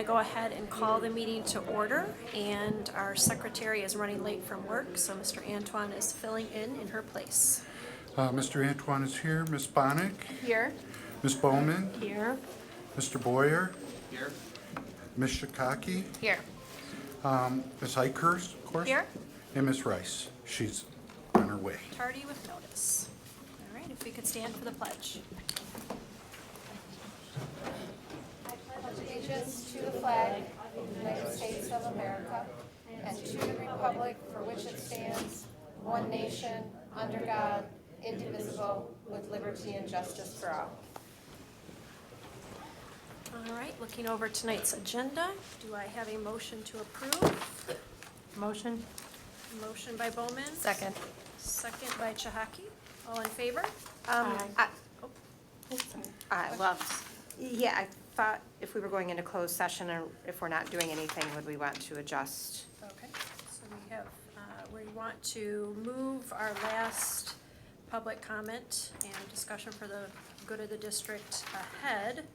go ahead and call the meeting to order, and our secretary is running late from work, so Mr. Antoine is filling in her place. Mr. Antoine is here. Ms. Bonnick? Here. Ms. Bowman? Here. Mr. Boyer? Here. Ms. Shikaki? Here. Ms. Hikehurst, of course? Here. And Ms. Rice. She's on her way. Tardy with notice. All right, if we could stand for the pledge. I pledge allegiance to the flag of the United States of America and to the republic for which it stands, one nation, under God, indivisible, with liberty and justice for all. All right, looking over tonight's agenda, do I have a motion to approve? Motion. Motion by Bowman. Second. Second by Chahaki. All in favor? I thought if we were going into closed session or if we're not doing anything, would we want to adjust? Okay, so we have, we want to move our last public comment and discussion for the good of the district ahead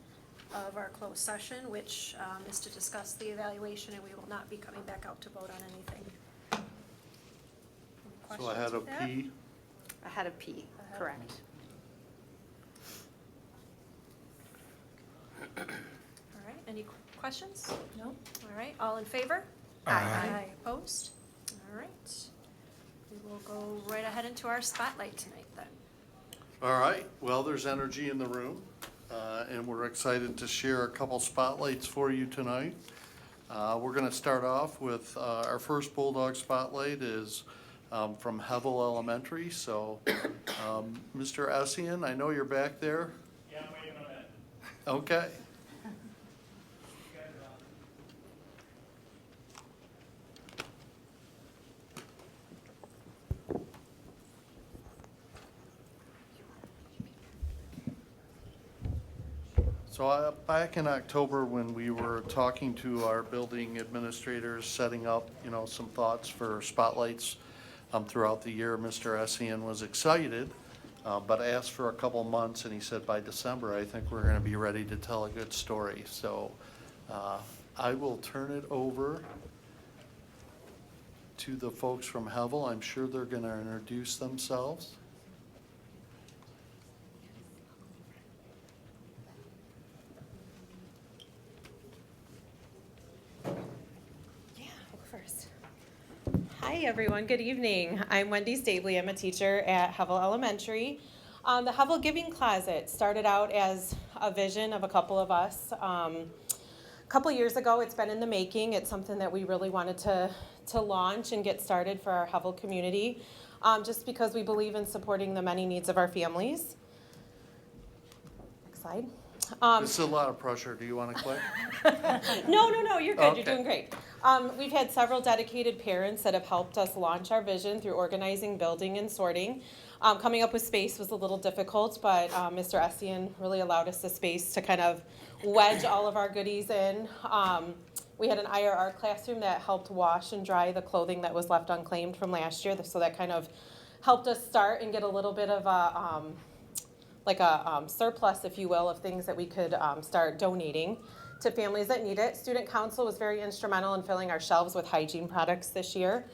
of our closed session, which is to discuss the evaluation, and we will not be coming back out to vote on anything. Any So ahead of questions with that? P. Ahead of P, Ahead of correct. All right, any questions? No. All right, all in favor? Aye. Opposed? All right. We will go right ahead into our spotlight tonight then. All right, well, there's energy in the room, and we're excited to share a couple spotlights for you tonight. We're gonna start off with, our first Bulldog Spotlight is from Hevel Elementary, so, Mr. Essien, I know you're back there. Yeah, I'm waiting on that. Okay. So back in October, when we were talking to our building administrators, setting up, some thoughts for spotlights throughout the year, Mr. Essien was excited, but asked for a couple months, and he said by December, I think we're gonna be ready to tell a good story. So I will turn it over to the folks from Hevel. I'm sure they're gonna introduce themselves. First. Hi, everyone. Good evening. I'm Wendy Stabley. I'm a teacher at Hevel Elementary. The Hevel Giving Closet started out as a vision of a couple of us. A couple years ago, it's been in the making. It's something that we really wanted to launch and get started for our Hevel community, just because we believe in supporting the many needs of our families. Next slide. This is a lot of pressure. Do you want to click? No, you're good. Okay. You're doing great. We've had several dedicated parents that have helped us launch our vision through organizing, building, and sorting. Coming up with space was a little difficult, but Mr. Essien really allowed us the space to kind of wedge all of our goodies in. We had an IRR classroom that helped wash and dry the clothing that was left unclaimed from last year, so that kind of helped us start and get a little bit of a surplus, if you will, of things that we could start donating to families that need it. Student Council was very instrumental in filling our shelves with hygiene products this year.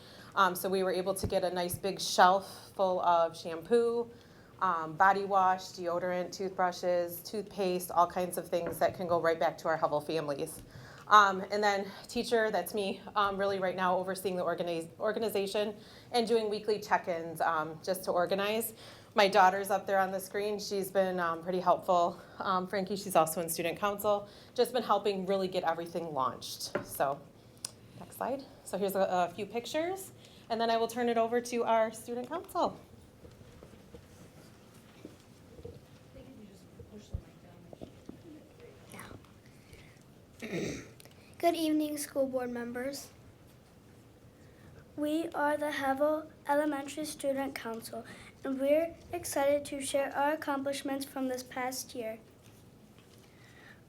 So we were able to get a nice big shelf full of shampoo, body wash, deodorant, toothbrushes, toothpaste, all kinds of things that can go right back to our Hevel families. And then teacher, that's me, really right now overseeing the organization and doing weekly check-ins just to organize. My daughter's up there on the screen. She's been pretty helpful. Frankie, she's also in Student Council. Just been helping really get everything launched. So, next slide. So here's a few pictures, and then I will turn it over to our Student Council. Good evening, school board members. We are the Hevel Elementary Student Council, and we're excited to share our accomplishments from this past year.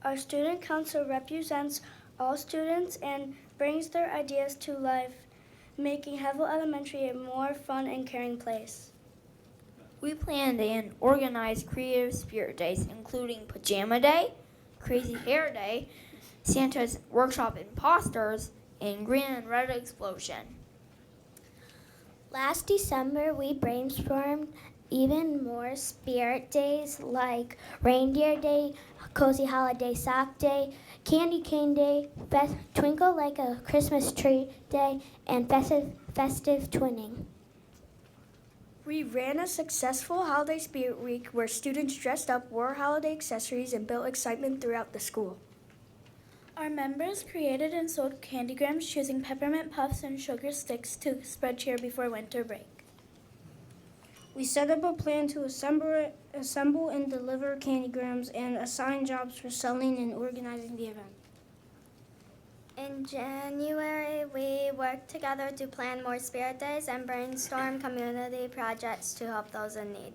Our Student Council represents all students and brings their ideas to life, making Hevel Elementary a more fun and caring place. We planned and organized creative spirit days, including Pajama Day, Crazy Hair Day, Santa's Workshop Imposters, and Green and Red Explosion. Last December, we brainstormed even more spirit days like Reindeer Day, Cozy Holiday Sock Day, Candy Cane Day, Twinkle Like a Christmas Tree Day, and festive Twinning. We ran a successful Holiday Spirit Week where students dressed up, wore holiday accessories, and built excitement throughout the school. Our members created and sold candygrams, choosing peppermint puffs and sugar sticks to spread cheer before winter break. We set up a plan to assemble and deliver candygrams and assign jobs for selling and organizing the event. In January, we worked together to plan more spirit days and brainstorm community projects to help those in need.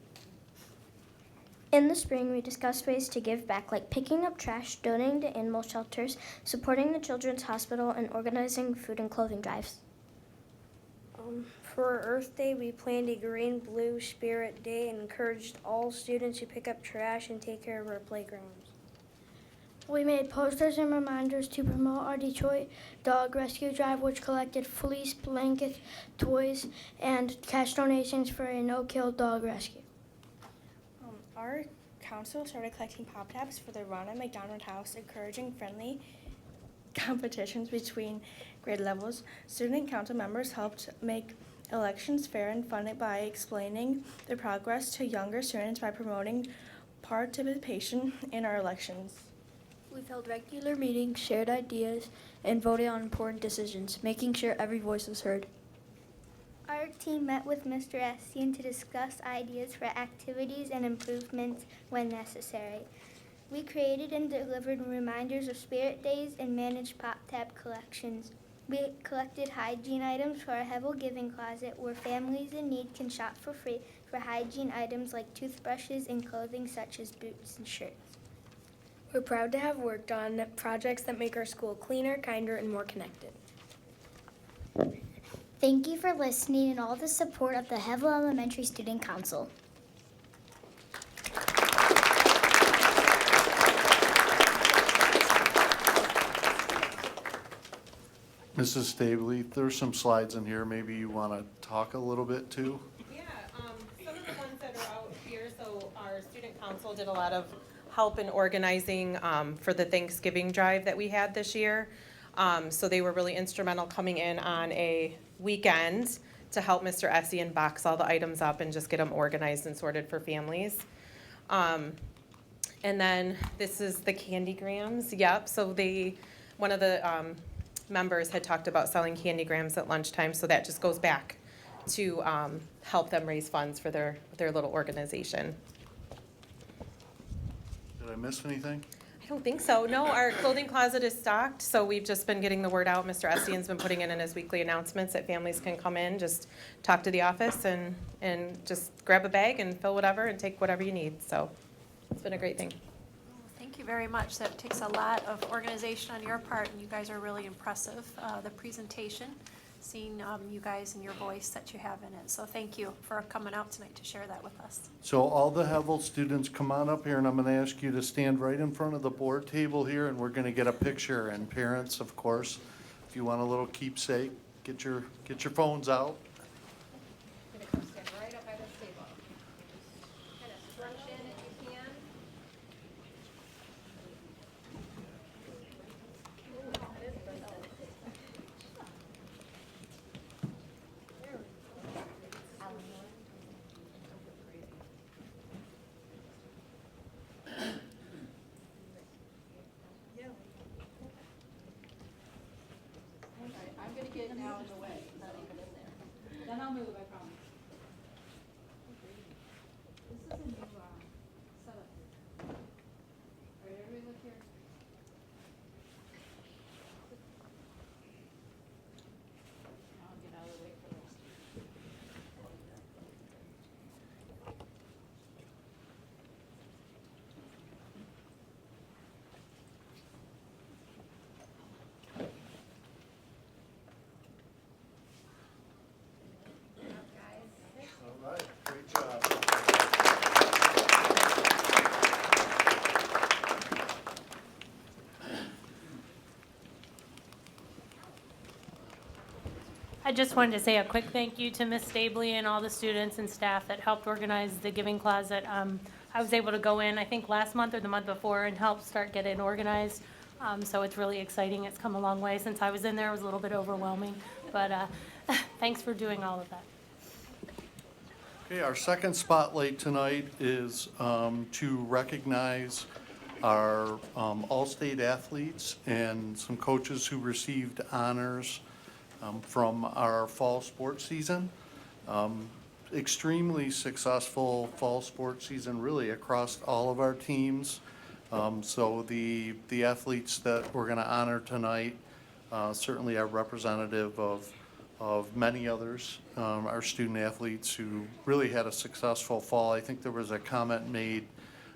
In the spring, we discussed ways to give back, like picking up trash, donating to animal shelters, supporting the Children's Hospital, and organizing food and clothing drives. For Earth Day, we planned a green-blue spirit day and encouraged all students to pick up trash and take care of our playgrounds. We made posters and reminders to promote our Detroit Dog Rescue Drive, which collected fleece, blankets, toys, and cash donations for a no-kill dog rescue. Our council started collecting pop tabs for the Run at McDonald House, encouraging friendly competitions between grade levels. Student council members helped make elections fair and fun by explaining the progress to younger students by promoting participation in our elections. We've held regular meetings, shared ideas, and voted on important decisions, making sure every voice was heard. Our team met with Mr. Estienne to discuss ideas for activities and improvements when necessary. We created and delivered reminders of spirit days and managed pop-tab collections. We collected hygiene items for our Hevel Giving Closet, where families in need can shop for free for hygiene items like toothbrushes and clothing such as boots and shirts. We're proud to have worked on projects that make our school cleaner, kinder, and more connected. Thank you for listening and all the support of the Hevel Elementary Student Council. Mrs. Stabley, there's some slides in here, maybe you want to talk a little bit too? Yeah, some of the ones that are out here, so our student council did a lot of help in organizing for the Thanksgiving drive that we had this year. So they were really instrumental coming in on a weekend to help Mr. Essian box all the items up and just get them organized and sorted for families. And then this is the candygrams. Yep, so one of the members had talked about selling candygrams at lunchtime, so that just goes back to help them raise funds for their little organization. Did I miss anything? I don't think so. No, our clothing closet is stocked, so we've just been getting the word out. Mr. Estien's been putting it in his weekly announcements that families can come in, just talk to the office and just grab a bag and fill whatever and take whatever you need. So it's been a great thing. Thank you very much. That takes a lot of organization on your part, and you guys are really impressive. The presentation, seeing you guys and your voice that you have in it. So thank you for coming out tonight to share that with us. So all the Hevel students, come on up here and I'm going to ask you to stand right in front of the board table here and we're going to get a picture. And parents, of course, if you want a little keepsake, get your phones out. Stand right up by this table. Kind of scrunch in if you can. I'm going to get now in the way. Then I'll move, I promise. This is a new setup. All right, everybody look here. I'll get out of the way for this. just wanted to say a quick thank you to Miss Stabley and all the students and staff that helped organize the giving closet. I was able to go in, I think, last month or the month before and help start get it organized. So it's really exciting. It's come a long way since I was in there. It was a little bit overwhelming, but thanks for doing all of that. Okay, our second spotlight tonight is to recognize our all-state athletes and some coaches who received honors from our fall sports season. Extremely successful fall sports season really across all of our teams. So the athletes that we're going to honor tonight certainly are representative of many others, our student athletes who really had a successful fall. I think there was a comment made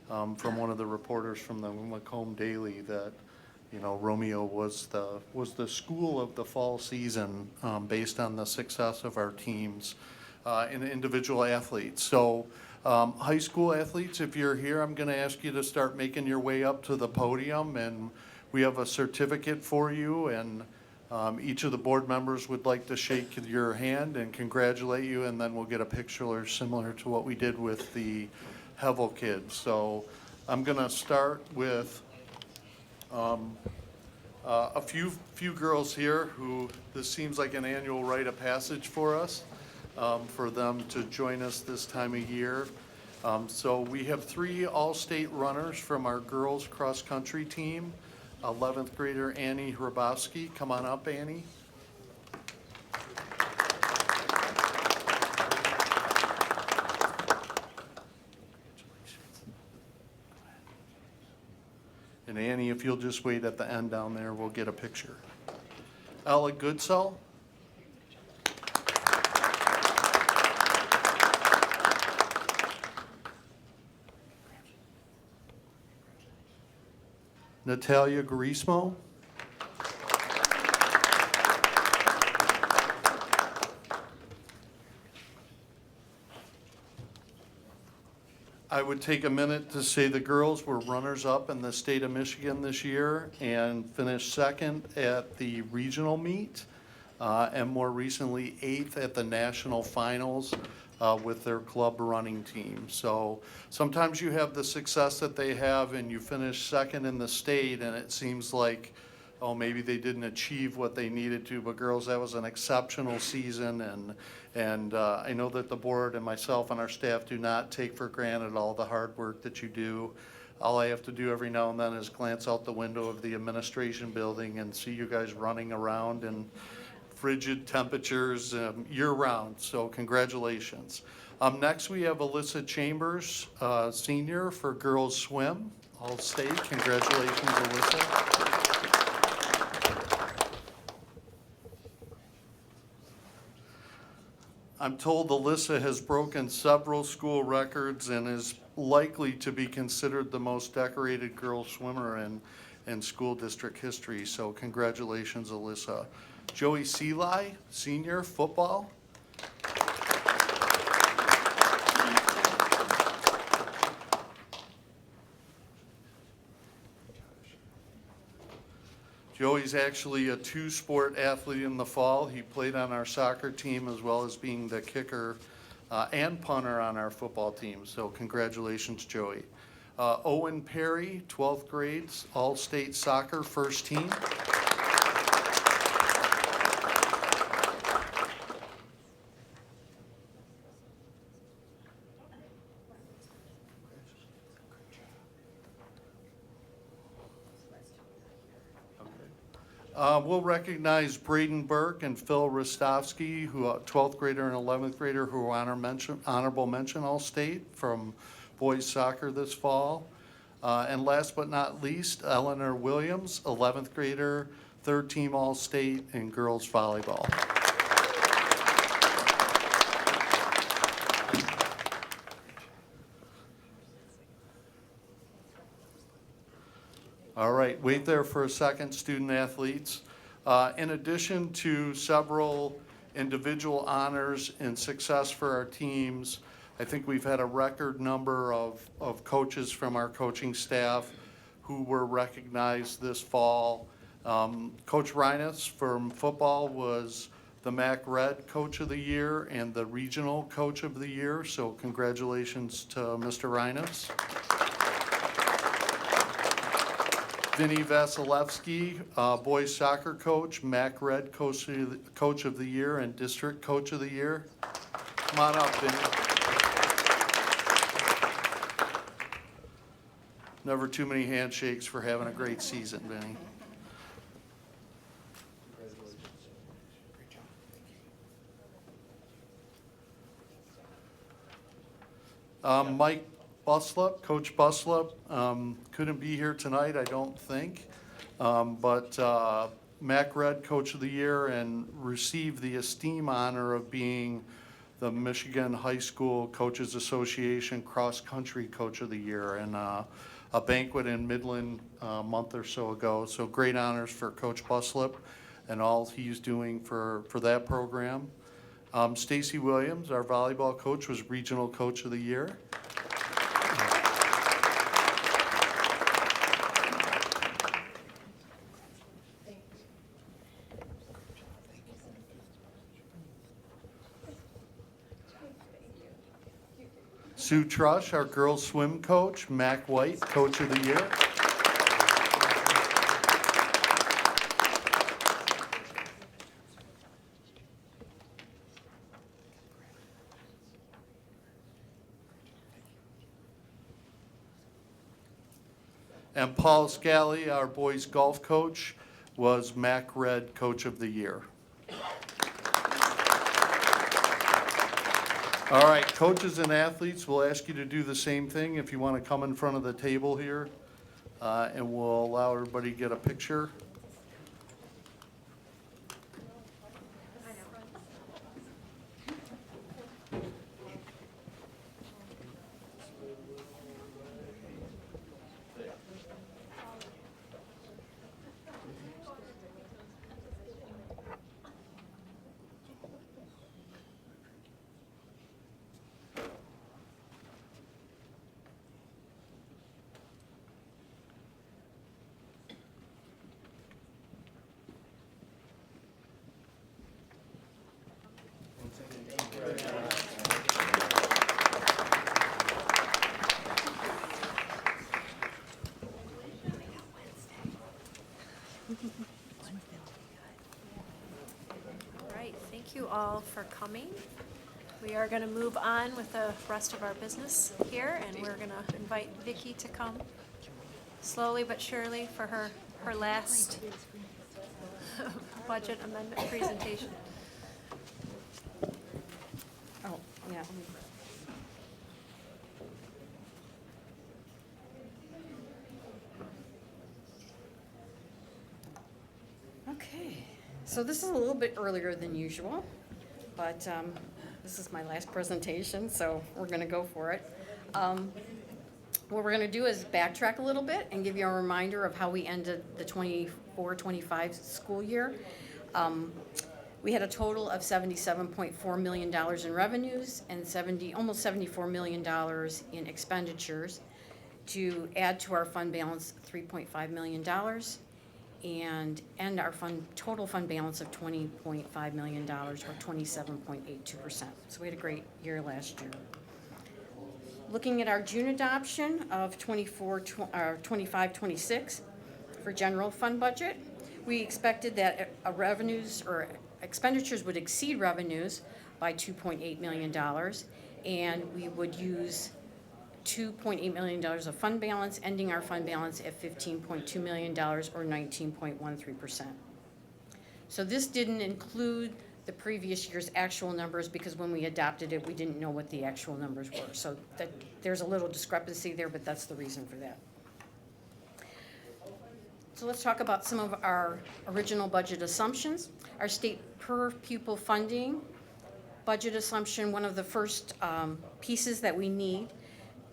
from one of the reporters from the Macomb Daily that, you know, Romeo was the school of the fall season based on the success of our teams and individual athletes. So high school athletes, if you're here, I'm going to ask you to start making your way up to the podium, and we have a certificate for you, and each of the board members would like to shake your hand and congratulate you, and then we'll get a picture similar to what we did with the Hevel kids. So I'm going to start with a few girls here who this seems like an annual rite of passage for us, for them to join us this time of year. So we have 3 all-state runners from our girls cross-country team. 11th grader Annie Hrabowski. Come on up, Annie. And Annie, if you'll just wait at the end down there, we'll get a picture. Ella Goodsell. Natalia Garismo. I would take a minute to say the girls were runners-up in the state of Michigan this year and finished second at the regional meet, and more recently 8th at the national finals with their club running team. So sometimes you have the success that they have and you finish second in the state and it seems like, oh, maybe they didn't achieve what they needed to. But girls, that was an exceptional season, and I know that the board and myself and our staff do not take for granted all the hard work that you do. All I have to do every now and then is glance out the window of the administration building and see you guys running around in frigid temperatures year-round, so congratulations. Next we have Alyssa Chambers, senior for girls swim, all-state. Congratulations, Alyssa. I'm told Alyssa has broken several school records and is likely to be considered the most decorated girl swimmer in school district history, so congratulations, Alyssa. Joey Seeley, senior, football. Joey's actually a 2-sport athlete in the fall. He played on our soccer team as well as being the kicker and punter on our football team. So congratulations, Joey. Owen Perry, 12th grades, all-state soccer first team. We'll recognize Braden Burke and Phil Rostovsky, who 12th grader and 11th grader who are honorable mention all-state from boys soccer this fall. And last but not least, Eleanor Williams, 11th grader, 3rd team all-state in girls volleyball. All right, wait there for a second, student athletes. In addition to several individual honors and success for our teams, I think we've had a record number of coaches from our coaching staff who were recognized this fall. Coach Reines from football was the MAC Red Coach of the Year and the Regional Coach of the Year. So congratulations to Mr. Reines. Vinny Vasilevsky, Boys Soccer Coach, MAC Red Coach of the Year and District Coach of the Year. Come on up, Vinny. Never too many handshakes for having a great season, Vinny. Mike Buslup, Coach Buslup, couldn't be here tonight, I don't think. But MAC Red Coach of the Year and received the esteem honor of being the Michigan High School Coaches Association Cross Country Coach of the Year and a banquet in Midland a month or so ago. So great honors for Coach Buslup and all he's doing for that program. Stacy Williams, our volleyball coach, was Regional Coach of the Year. Sue Trush, our girls swim coach, Mac White, Coach of the Year. And Paul Scally, our boys golf coach, was MAC Red Coach of the Year. All right, coaches and athletes, we'll ask you to do the same thing if you want to come in front of the table here, and we'll allow everybody to get a picture. All right, thank you all for coming. We are going to move on with the rest of our business here, and we're going to invite Vicki to come slowly but surely for her last budget amendment presentation. Oh, yeah. Okay, so this is a little bit earlier than usual, but this is my last presentation, so we're gonna go for it. What we're gonna do is backtrack a little bit and give you a reminder of how we ended the 24-25 school year. We had a total of $77.4 million in revenues and almost $74 million in expenditures. To add to our fund balance, $3.5 million, and end our total fund balance of $20.5 million, or 27.82%. So we had a great year last year. Looking at our June adoption of 25-26 for general fund budget, we expected that revenues or expenditures would exceed revenues by $2.8 million, and we would use $2.8 million of fund balance, ending our fund balance at $15.2 million, or 19.13%. So this didn't include the previous year's actual numbers, because when we adopted it, we didn't know what the actual numbers were. So there's a little discrepancy there, but that's the reason for that. So let's talk about some of our original budget assumptions. Our state per pupil funding budget assumption, one of the first pieces that we need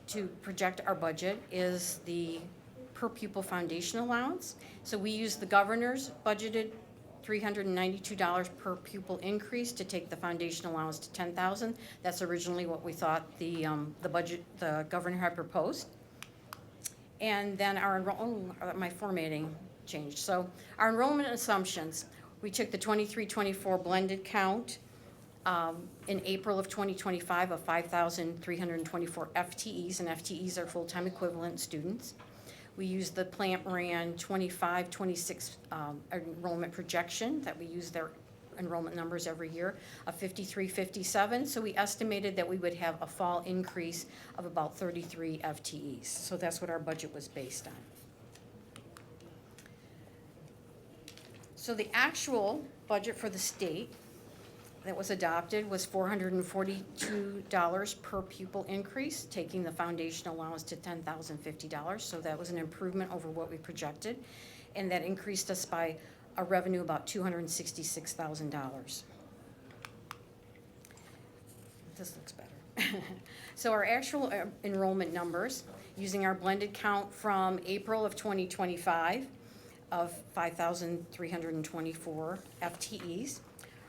to project our budget is the per pupil foundation allowance. So we use the governor's budgeted $392 per pupil increase to take the foundation allowance to $10,000. That's originally what we thought the governor had proposed. And then my formatting changed. So our enrollment assumptions, We took the 23-24 blended count in April of 2025 of 5,324 FTEs, and FTEs are full-time equivalent students. We used the Plant Moran 25-26 enrollment projection that we use their enrollment numbers every year of 53-57. So we estimated that we would have a fall increase of about 33 FTEs. So that's what our budget was based on. So the actual budget for the state that was adopted was $442 per pupil increase, taking the foundation allowance to $10,050. So that was an improvement over what we projected, and that increased us by a revenue about $266,000. This looks better. So our actual enrollment numbers, using our blended count from April of 2025 of 5,324 FTEs.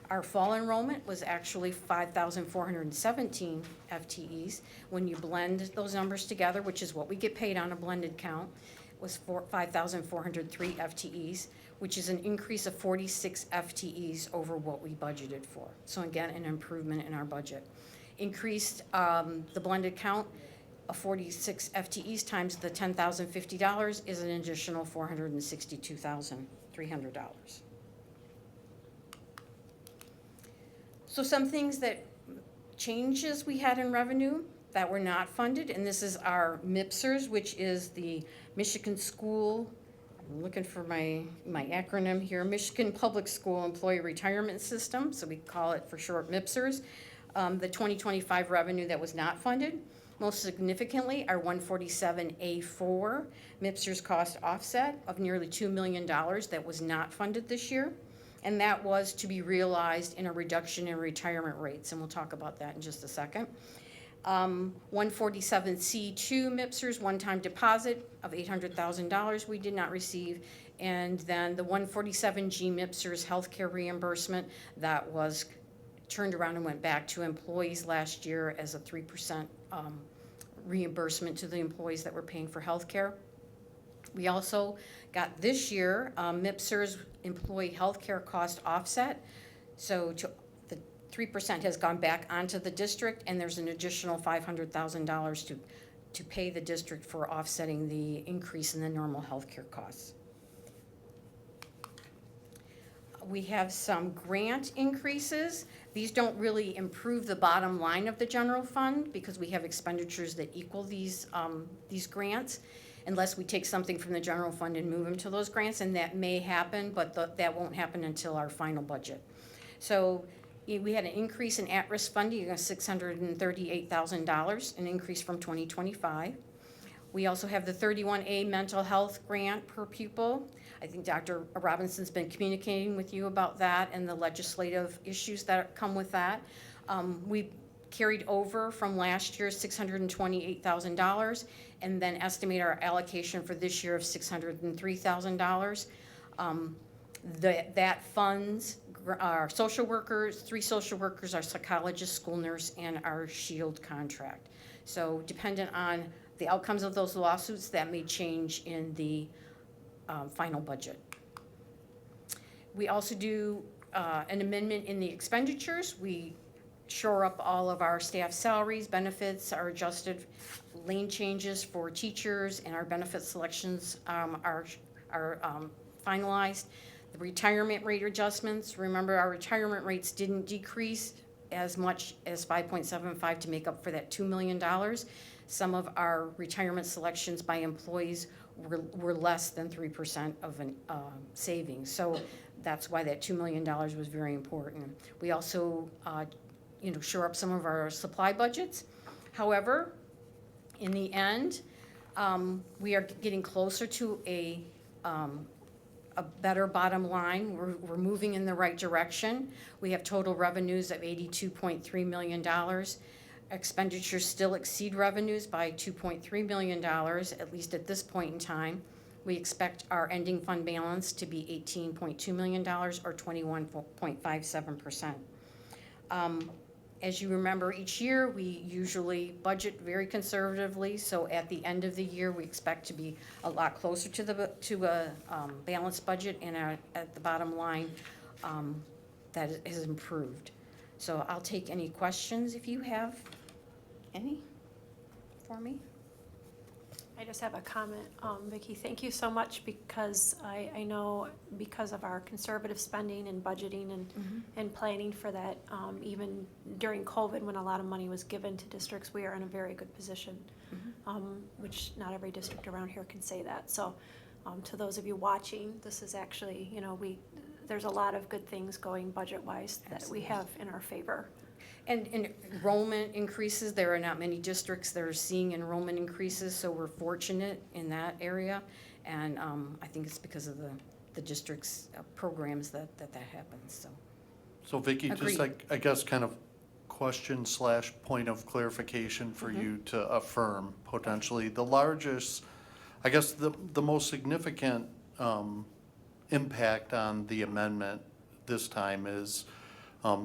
Our fall enrollment was actually 5,417 FTEs. When you blend those numbers together, which is what we get paid on a blended count, was 5,403 FTEs, which is an increase of 46 FTEs over what we budgeted for. So again, an improvement in our budget. Increased the blended count of 46 FTEs times the $10,050 is an additional $462,300. So some things that changes we had in revenue that were not funded, and this is our MIPSers, which is the Michigan School, I'm looking for my acronym here, Michigan Public School Employee Retirement System, so we call it for short MIPSers. The 2025 revenue that was not funded, most significantly, our 147A4 MIPSers cost offset of nearly $2 million that was not funded this year. And that was to be realized in a reduction in retirement rates, and we'll talk about that in just a second. 147C2 MIPSers one-time deposit of $800,000 we did not receive, and then the 147G MIPSers healthcare reimbursement that was turned around and went back to employees last year as a 3% reimbursement to the employees that were paying for healthcare. We also got this year MIPSers employee healthcare cost offset. So the 3% has gone back onto the district, and there's an additional $500,000 to pay the district for offsetting the increase in the normal healthcare costs. We have some grant increases. These don't really improve the bottom line of the general fund because we have expenditures that equal these grants, unless we take something from the general fund and move them to those grants, and that may happen, but that won't happen until our final budget. So we had an increase in at-risk funding of $638,000, an increase from 2025. We also have the 31A mental health grant per pupil. I think Dr. Robinson's been communicating with you about that and the legislative issues that come with that. We carried over from last year $628,000 and then estimate our allocation for this year of $603,000. That funds our social workers, 3 social workers, our psychologist, school nurse, and our SHIELD contract. So dependent on the outcomes of those lawsuits, that may change in the final budget. We also do an amendment in the expenditures. We shore up all of our staff salaries, benefits are adjusted, lane changes for teachers, and our benefit selections are finalized. The retirement rate adjustments, remember our retirement rates didn't decrease as much as 5.75 to make up for that $2 million. Some of our retirement selections by employees were less than 3% of an savings. So that's why that $2 million was very important. We also shore up some of our supply budgets. However, in the end, we are getting closer to a better bottom line. We're moving in the right direction. We have total revenues of $82.3 million. Expenditures still exceed revenues by $2.3 million, at least at this point in time. We expect our ending fund balance to be $18.2 million or 21.57%. As you remember, each year we usually budget very conservatively, so at the end of the year we expect to be a lot closer to a balanced budget, and at the bottom line that has improved. So I'll take any questions if you have any for me. I just have a comment. Vicki, thank you so much, because I know because of our conservative spending and budgeting and planning for that, even during COVID, when a lot of money was given to districts, we are in a very good position, which not every district around here can say that. So to those of you watching, this is actually, there's a lot of good things going budget-wise that we have in our favor. And enrollment increases, there are not many districts that are seeing enrollment increases, so we're fortunate in that area. And I think it's because of the district's programs that happens, so. So Vicki, just Agreed. like, I guess kind of question / point of clarification for you to affirm potentially. The largest, I guess the most significant impact on the amendment this time is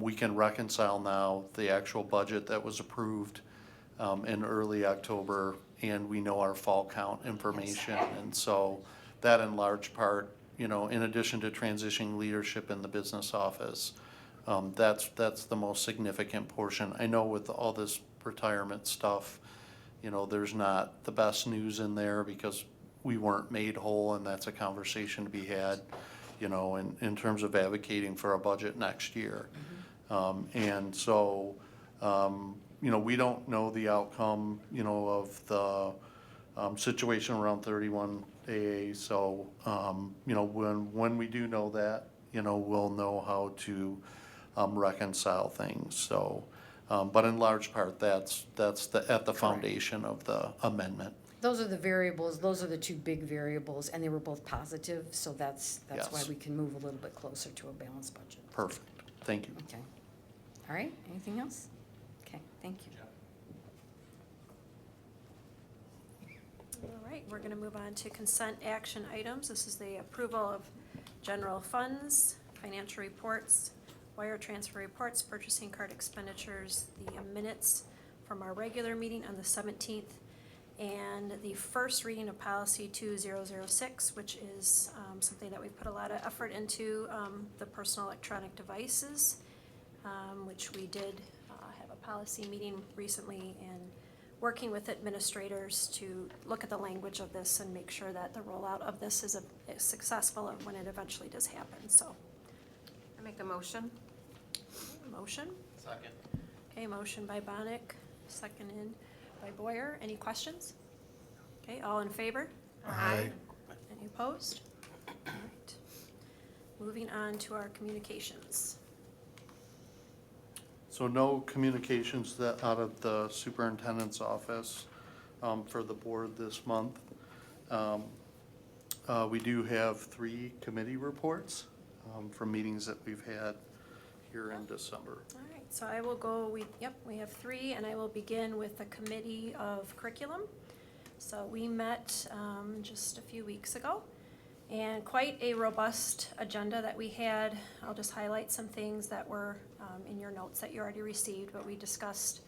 we can reconcile now the actual budget that was approved in early October, and we know our fall count information. And so that in large part, in addition to transitioning leadership in the business office, that's the most significant portion. I know with all this retirement stuff, there's not the best news in there because we weren't made whole, and that's a conversation to be had, in terms of advocating for a budget next year. And so, we don't know the outcome, of the situation around 31AA. So, when we do know that, we'll know how to reconcile things. So, but in large part, that's at the foundation of the amendment. Those are the variables, those are the two big variables, and they were both positive, so that's Yes. why we can move a little bit closer to a balanced budget. Perfect. Thank you. Okay. All right, anything else? Okay, thank you. All right, we're going to move on to consent action items. This is the approval of general funds, financial reports, wire transfer reports, purchasing card expenditures, the minutes from our regular meeting on the 17th, and the first reading of policy 2006, which is something that we've put a lot of effort into, the personal electronic devices, which we did have a policy meeting recently, and working with administrators to look at the language of this and make sure that the rollout of this is successful when it eventually does happen. So, I make a motion. motion. Second. Okay, motion by Bonnick, seconded by Boyer. Any questions? Okay, all in favor? Aye. Any opposed? All right. Moving on to our communications. So no communications out of the superintendent's office for the board this month. We do have 3 committee reports from meetings that we've had here in December. All right, so I will go, we have 3, and I will begin with the Committee of Curriculum. So we met just a few weeks ago, and quite a robust agenda that we had. I'll just highlight some things that were in your notes that you already received, but we discussed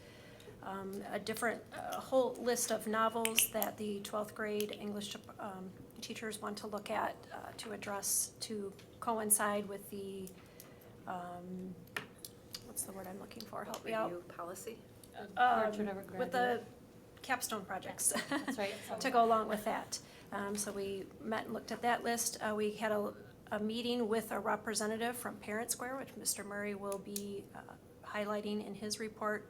a whole list of novels that the 12th grade English teachers want to look at to address, to coincide with the, what's the word I'm looking for? Help me out. Review policy? With the capstone projects. That's right. To go along with that. So we met and looked at that list. We had a meeting with a representative from Parent Square, which Mr. Murray will be highlighting in his report.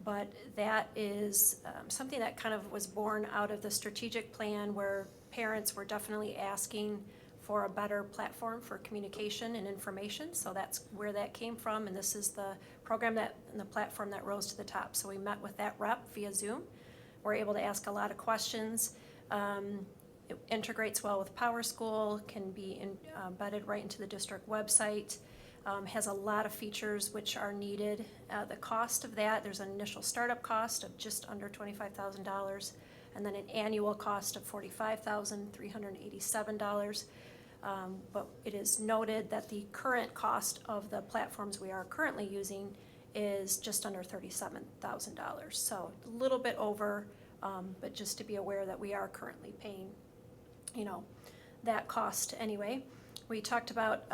But that is something that kind of was born out of the strategic plan, where parents were definitely asking for a better platform for communication and information. So that's where that came from, and this is the program and the platform that rose to the top. So we met with that rep via Zoom. We're able to ask a lot of questions. It integrates well with PowerSchool, can be embedded right into the district website, has a lot of features which are needed. The cost of that, there's an initial startup cost of just under $25,000, and then an annual cost of $45,387. But it is noted that the current cost of the platforms we are currently using is just under $37,000. So a little bit over, but just to be aware that we are currently paying, that cost anyway. We talked about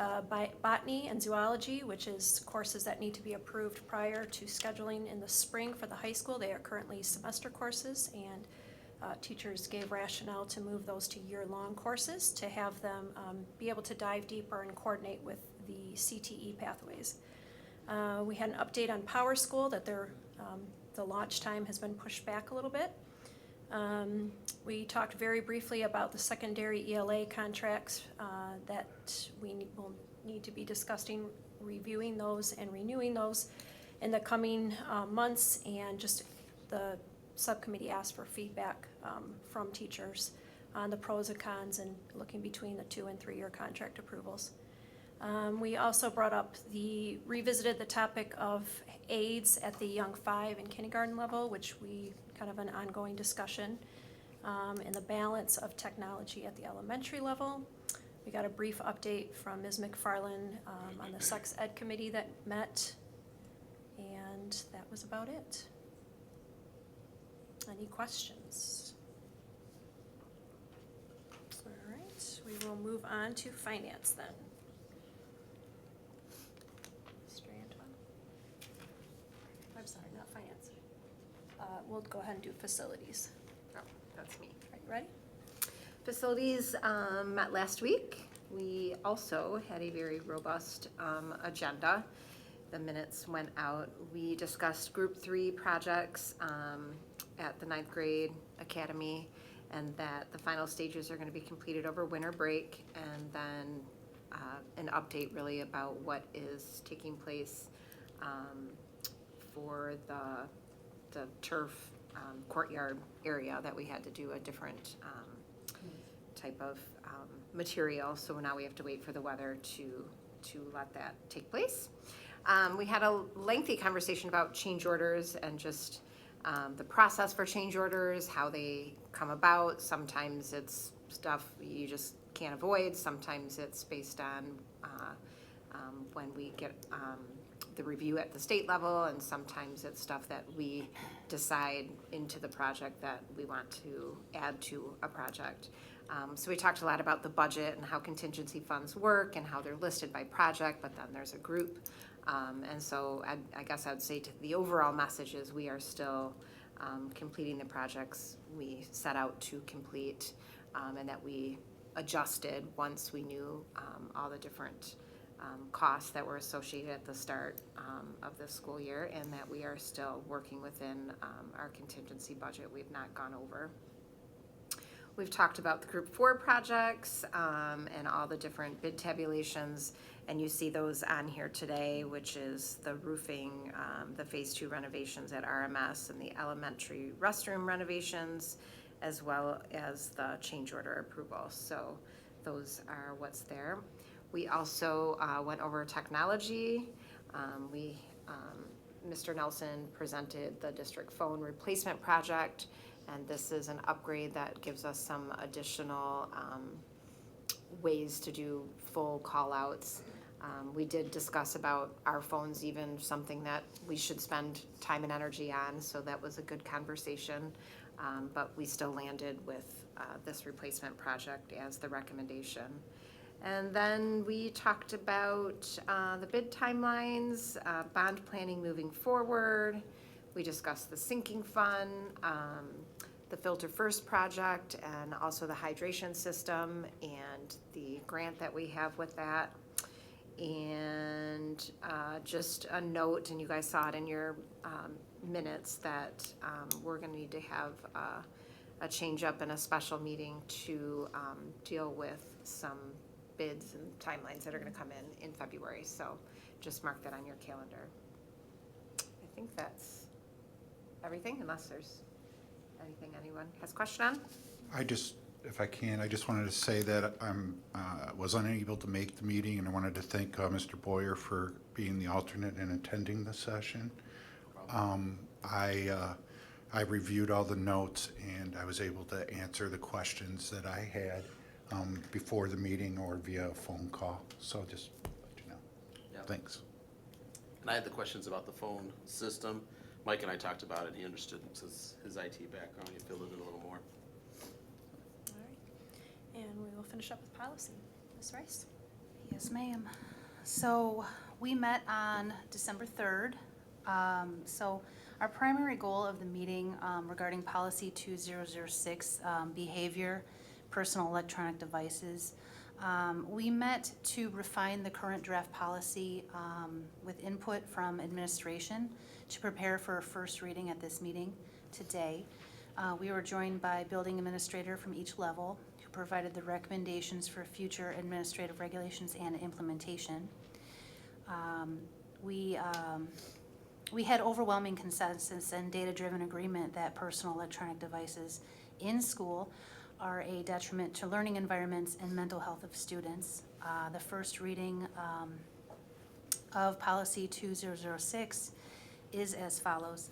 botany and zoology, which is courses that need to be approved prior to scheduling in the spring for the high school. They are currently semester courses, and teachers gave rationale to move those to year-long courses to have them be able to dive deeper and coordinate with the CTE pathways. We had an update on Power School that the launch time has been pushed back a little bit. We talked very briefly about the secondary ELA contracts that we will need to be discussing, reviewing those and renewing those in the coming months, and just the subcommittee asked for feedback from teachers on the pros and cons and looking between the 2 and 3 year contract approvals. We also revisited the topic of aids at the young 5 and kindergarten level, which we kind of an ongoing discussion, and the balance of technology at the elementary level. We got a brief update from Ms. McFarland on the sex ed committee that met, and that was about it. Any questions? All right, we will move on to finance then. Mr. Antoine? I'm sorry, not finance. We'll go ahead and do facilities. Oh, that's me. Right, ready? Facilities met last week. We also had a very robust agenda. The minutes went out. We discussed Group 3 projects at the 9th grade academy, and that the final stages are going to be completed over winter break, and then an update really about what is taking place for the turf courtyard area that we had to do a different type of material, so now we have to wait for the weather to let that take place. We had a lengthy conversation about change orders and just the process for change orders, how they come about. Sometimes it's stuff you just can't avoid. Sometimes it's based on when we get the review at the state level, and sometimes it's stuff that we decide into the project that we want to add to a project. So we talked a lot about the budget and how contingency funds work and how they're listed by project, but then there's a group. And so I guess I would say the overall message is we are still completing the projects we set out to complete, and that we adjusted once we knew all the different costs that were associated at the start of this school year, and that we are still working within our contingency budget. We've not gone over. We've talked about the Group 4 projects and all the different bid tabulations, and you see those on here today, which is the roofing, the Phase 2 renovations at RMS, and the elementary restroom renovations, as well as the change order approval. So those are what's there. We also went over technology. Mr. Nelson presented the district phone replacement project, and this is an upgrade that gives us some additional ways to do full call-outs. We did discuss about our phones, even something that we should spend time and energy on, so that was a good conversation. But we still landed with this replacement project as the recommendation. And then we talked about the bid timelines, bond planning moving forward. We discussed the sinking fund, the Filter First project, and also the hydration system and the grant that we have with that. And just a note, and you guys saw it in your minutes, that we're going to need to have a change up in a special meeting to deal with some bids and timelines that are going to come in February. So just mark that on your calendar. I think that's everything, unless there's anything anyone has a question on. If I can, I just wanted to say that I was unable to make the meeting, and I wanted to thank Mr. Boyer for being the alternate and attending the session. I reviewed all the notes, and I was able to answer the questions that I had before the meeting or via a phone call. So just let you know. Yeah. Thanks. And I had the questions about the phone system. Mike and I talked about it. He understood his IT background. He filled it in a little more. All right, and we will finish up with policy. Ms. Rice? Yes, ma'am. So we met on December 3rd. So our primary goal of the meeting regarding policy 2006, behavior, personal electronic devices, we met to refine the current draft policy with input from administration to prepare for a first reading at this meeting today. We were joined by building administrator from each level who provided the recommendations for future administrative regulations and implementation. We had overwhelming consensus and data-driven agreement that personal electronic devices in school are a detriment to learning environments and mental health of students. The first reading of policy 2006 is as follows.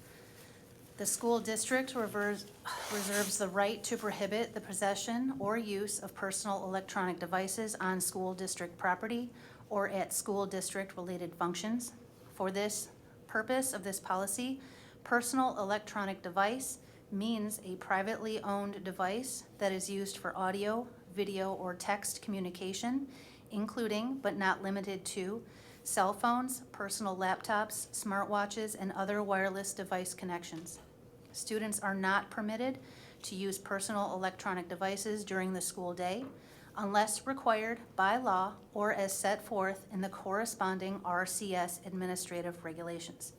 The school district reserves the right to prohibit the possession or use of personal electronic devices on school district property or at school district-related functions. For this purpose of this policy, personal electronic device means a privately owned device that is used for audio, video, or text communication, including but not limited to cell phones, personal laptops, smartwatches, and other wireless device connections. Students are not permitted to use personal electronic devices during the school day unless required by law or as set forth in the corresponding RCS administrative regulations.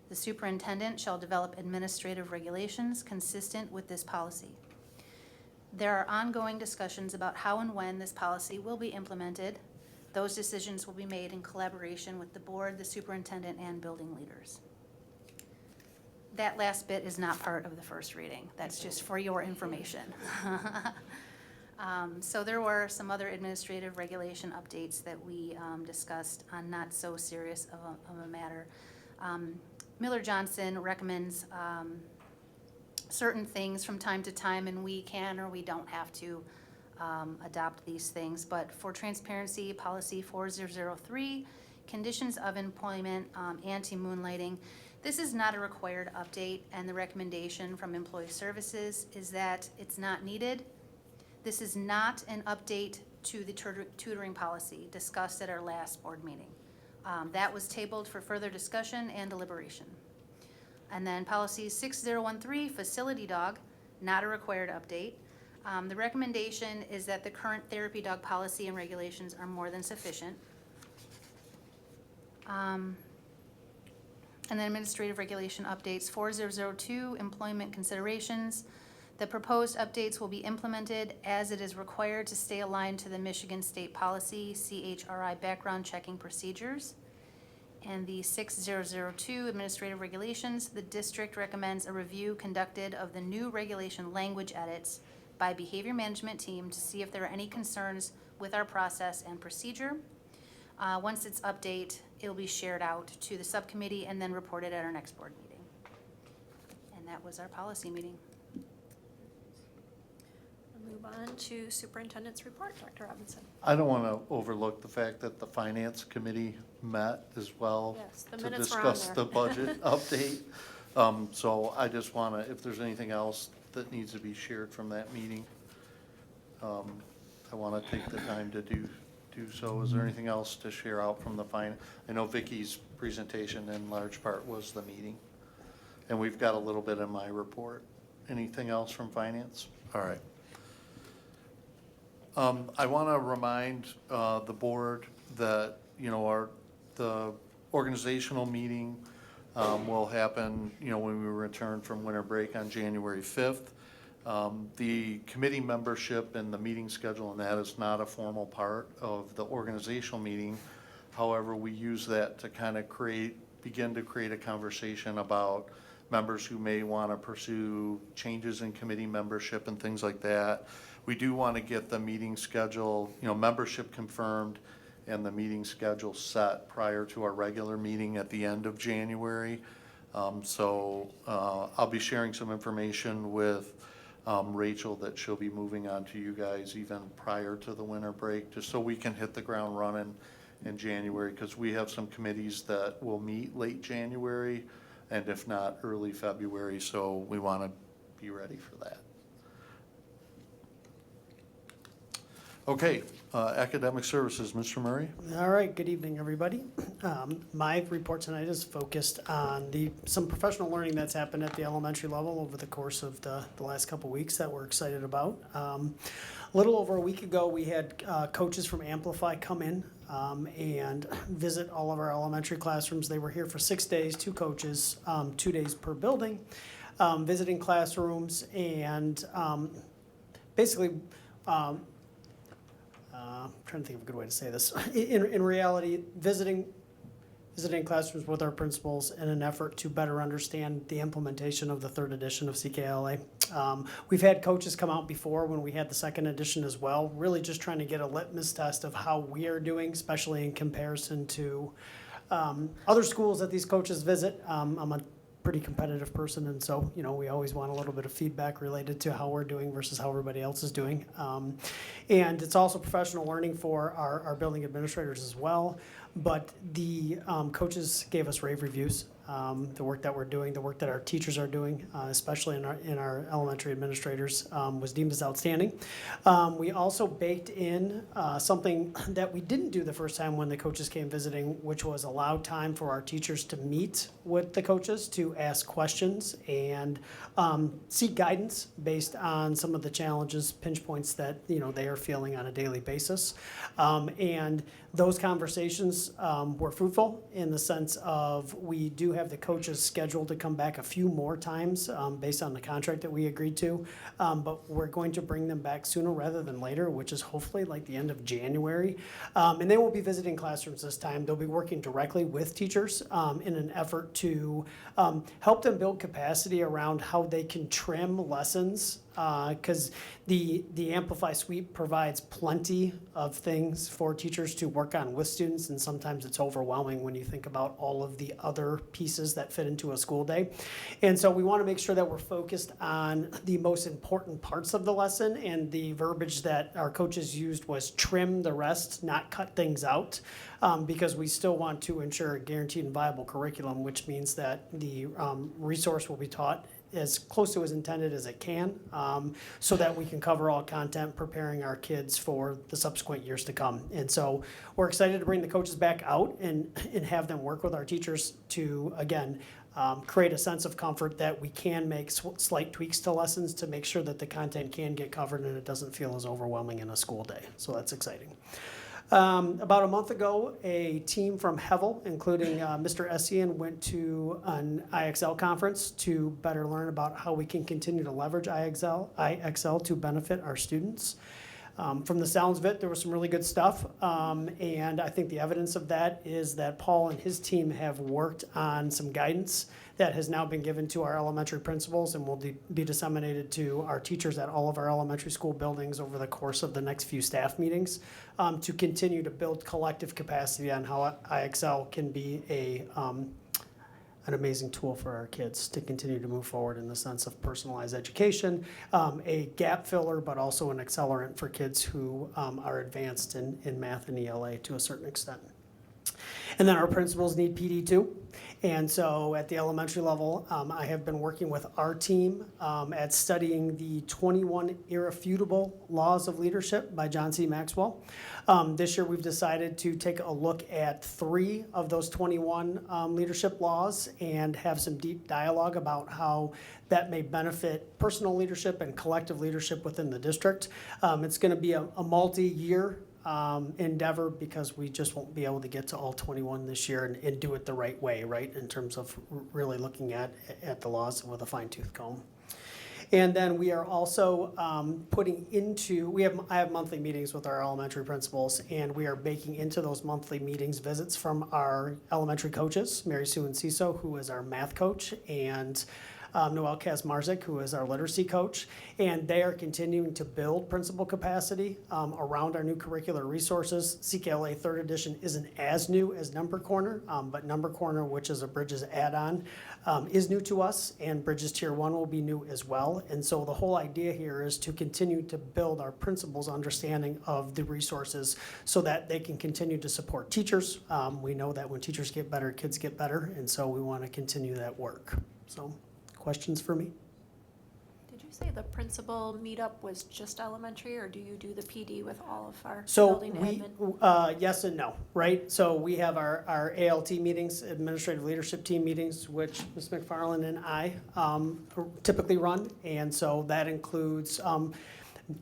The superintendent shall develop administrative regulations consistent with this policy. There are ongoing discussions about how and when this policy will be implemented. Those decisions will be made in collaboration with the board, the superintendent, and building leaders. That last bit is not part of the first reading. That's just for your information. So there were some other administrative regulation updates that we discussed on not so serious of a matter. Miller-Johnson recommends certain things from time to time, and we can or we don't have to adopt these things. But for transparency, policy 4003, conditions of employment, anti-moonlighting, this is not a required update, and the recommendation from Employee Services is that it's not needed. This is not an update to the tutoring policy discussed at our last board meeting. That was tabled for further discussion and deliberation. And then policy 6013, facility dog, not a required update. The recommendation is that the current therapy dog policy and regulations are more than sufficient. And then administrative regulation updates 4002, employment considerations. The proposed updates will be implemented as it is required to stay aligned to the Michigan State Policy, CHRI background checking procedures. And the 6002 administrative regulations, the district recommends a review conducted of the new regulation language edits by behavior management team to see if there are any concerns with our process and procedure. Once it's update, it'll be shared out to the subcommittee and then reported at our next board meeting. And that was our policy meeting. We'll move on to superintendent's report, Dr. Robinson. I don't want to overlook the fact that the finance committee met as well Yes, the to minutes were on discuss there. the budget update. So I just want to, if there's anything else that needs to be shared from that meeting, I want to take the time to do so. Is there anything else to share out from the I know Vicky's presentation in large part was the meeting, and we've got a little bit in my report. Anything else from finance? All right. I want to remind the board that, you know, the organizational meeting will happen, you know, when we return from winter break on January 5th. The committee membership and the meeting schedule and that is not a formal part of the organizational meeting. However, we use that to kind of begin to create a conversation about members who may want to pursue changes in committee membership and things like that. We do want to get the meeting schedule, you know, membership confirmed and the meeting schedule set prior to our regular meeting at the end of January. So I'll be sharing some information with Rachel that she'll be moving on to you guys even prior to the winter break, just so we can hit the ground running in January, because we have some committees that will meet late January and if not early February, so we want to be ready for that. Okay, academic services, Mr. Murray? All right, good evening, everybody. My report tonight is focused on some professional learning that's happened at the elementary level over the course of the last couple weeks that we're excited about. A little over a week ago, we had coaches from Amplify come in and visit all of our elementary classrooms. They were here for 6 days, 2 coaches, 2 days per building, visiting classrooms and basically I'm trying to think of a good way to say this. In reality, visiting classrooms with our principals in an effort to better understand the implementation of the 3rd edition of CKLA. We've had coaches come out before when we had the 2nd edition as well, really just trying to get a litmus test of how we are doing, especially in comparison to other schools that these coaches visit. I'm a pretty competitive person, and so we always want a little bit of feedback related to how we're doing versus how everybody else is doing. And it's also professional learning for our building administrators as well. But the coaches gave us rave reviews. The work that we're doing, the work that our teachers are doing, especially in our elementary administrators, was deemed as outstanding. We also baked in something that we didn't do the first time when the coaches came visiting, which was allow time for our teachers to meet with the coaches to ask questions and seek guidance based on some of the challenges, pinch points that they are feeling on a daily basis. And those conversations were fruitful in the sense of we do have the coaches scheduled to come back a few more times based on the contract that we agreed to, but we're going to bring them back sooner rather than later, which is hopefully like the end of January. And they won't be visiting classrooms this time. They'll be working directly with teachers in an effort to help them build capacity around how they can trim lessons, because the Amplify Suite provides plenty of things for teachers to work on with students, and sometimes it's overwhelming when you think about all of the other pieces that fit into a school day. And so we want to make sure that we're focused on the most important parts of the lesson, and the verbiage that our coaches used was trim the rest, not cut things out, because we still want to ensure a guaranteed and viable curriculum, which means that the resource will be taught as close to as intended as it can, so that we can cover all content, preparing our kids for the subsequent years to come. And so we're excited to bring the coaches back out and have them work with our teachers to, again, create a sense of comfort that we can make slight tweaks to lessons to make sure that the content can get covered and it doesn't feel as overwhelming in a school day. So that's exciting. About a month ago, a team from Hevel, including Mr. Essien, went to an IXL conference to better learn about how we can continue to leverage IXL to benefit our students. From the sounds of it, there was some really good stuff, and I think the evidence of that is that Paul and his team have worked on some guidance that has now been given to our elementary principals and will be disseminated to our teachers at all of our elementary school buildings over the course of the next few staff meetings, to continue to build collective capacity on how IXL can be an amazing tool for our kids to continue to move forward in the sense of personalized education, a gap filler, but also an accelerant for kids who are advanced in math and ELA to a certain extent. And then our principals need PD too. And so at the elementary level, I have been working with our team at studying the 21 Irrefutable Laws of Leadership by John C. Maxwell. This year we've decided to take a look at 3 of those 21 leadership laws and have some deep dialogue about how that may benefit personal leadership and collective leadership within the district. It's going to be a multi-year endeavor because we just won't be able to get to all 21 this year and do it the right way, right, in terms of really looking at the laws with a fine-tooth comb. And then we are also I have monthly meetings with our elementary principals, and we are baking into those monthly meetings visits from our elementary coaches, Mary Sue and Ciso, who is our math coach, and Noelle Kazmarzik, who is our literacy coach, and they are continuing to build principal capacity around our new curricular resources. CKLA 3rd edition isn't as new as Number Corner, but Number Corner, which is a Bridges add-on, is new to us, and Bridges Tier 1 will be new as well. And so the whole idea here is to continue to build our principals' understanding of the resources so that they can continue to support teachers. We know that when teachers get better, kids get better, and so we want to continue that work. So, questions for me? Did you say the principal meetup was just elementary, or do you do the PD with all of our So building admin? yes and no, right? So we have our ALT meetings, Administrative Leadership Team meetings, which Ms. McFarland and I typically run. And so that includes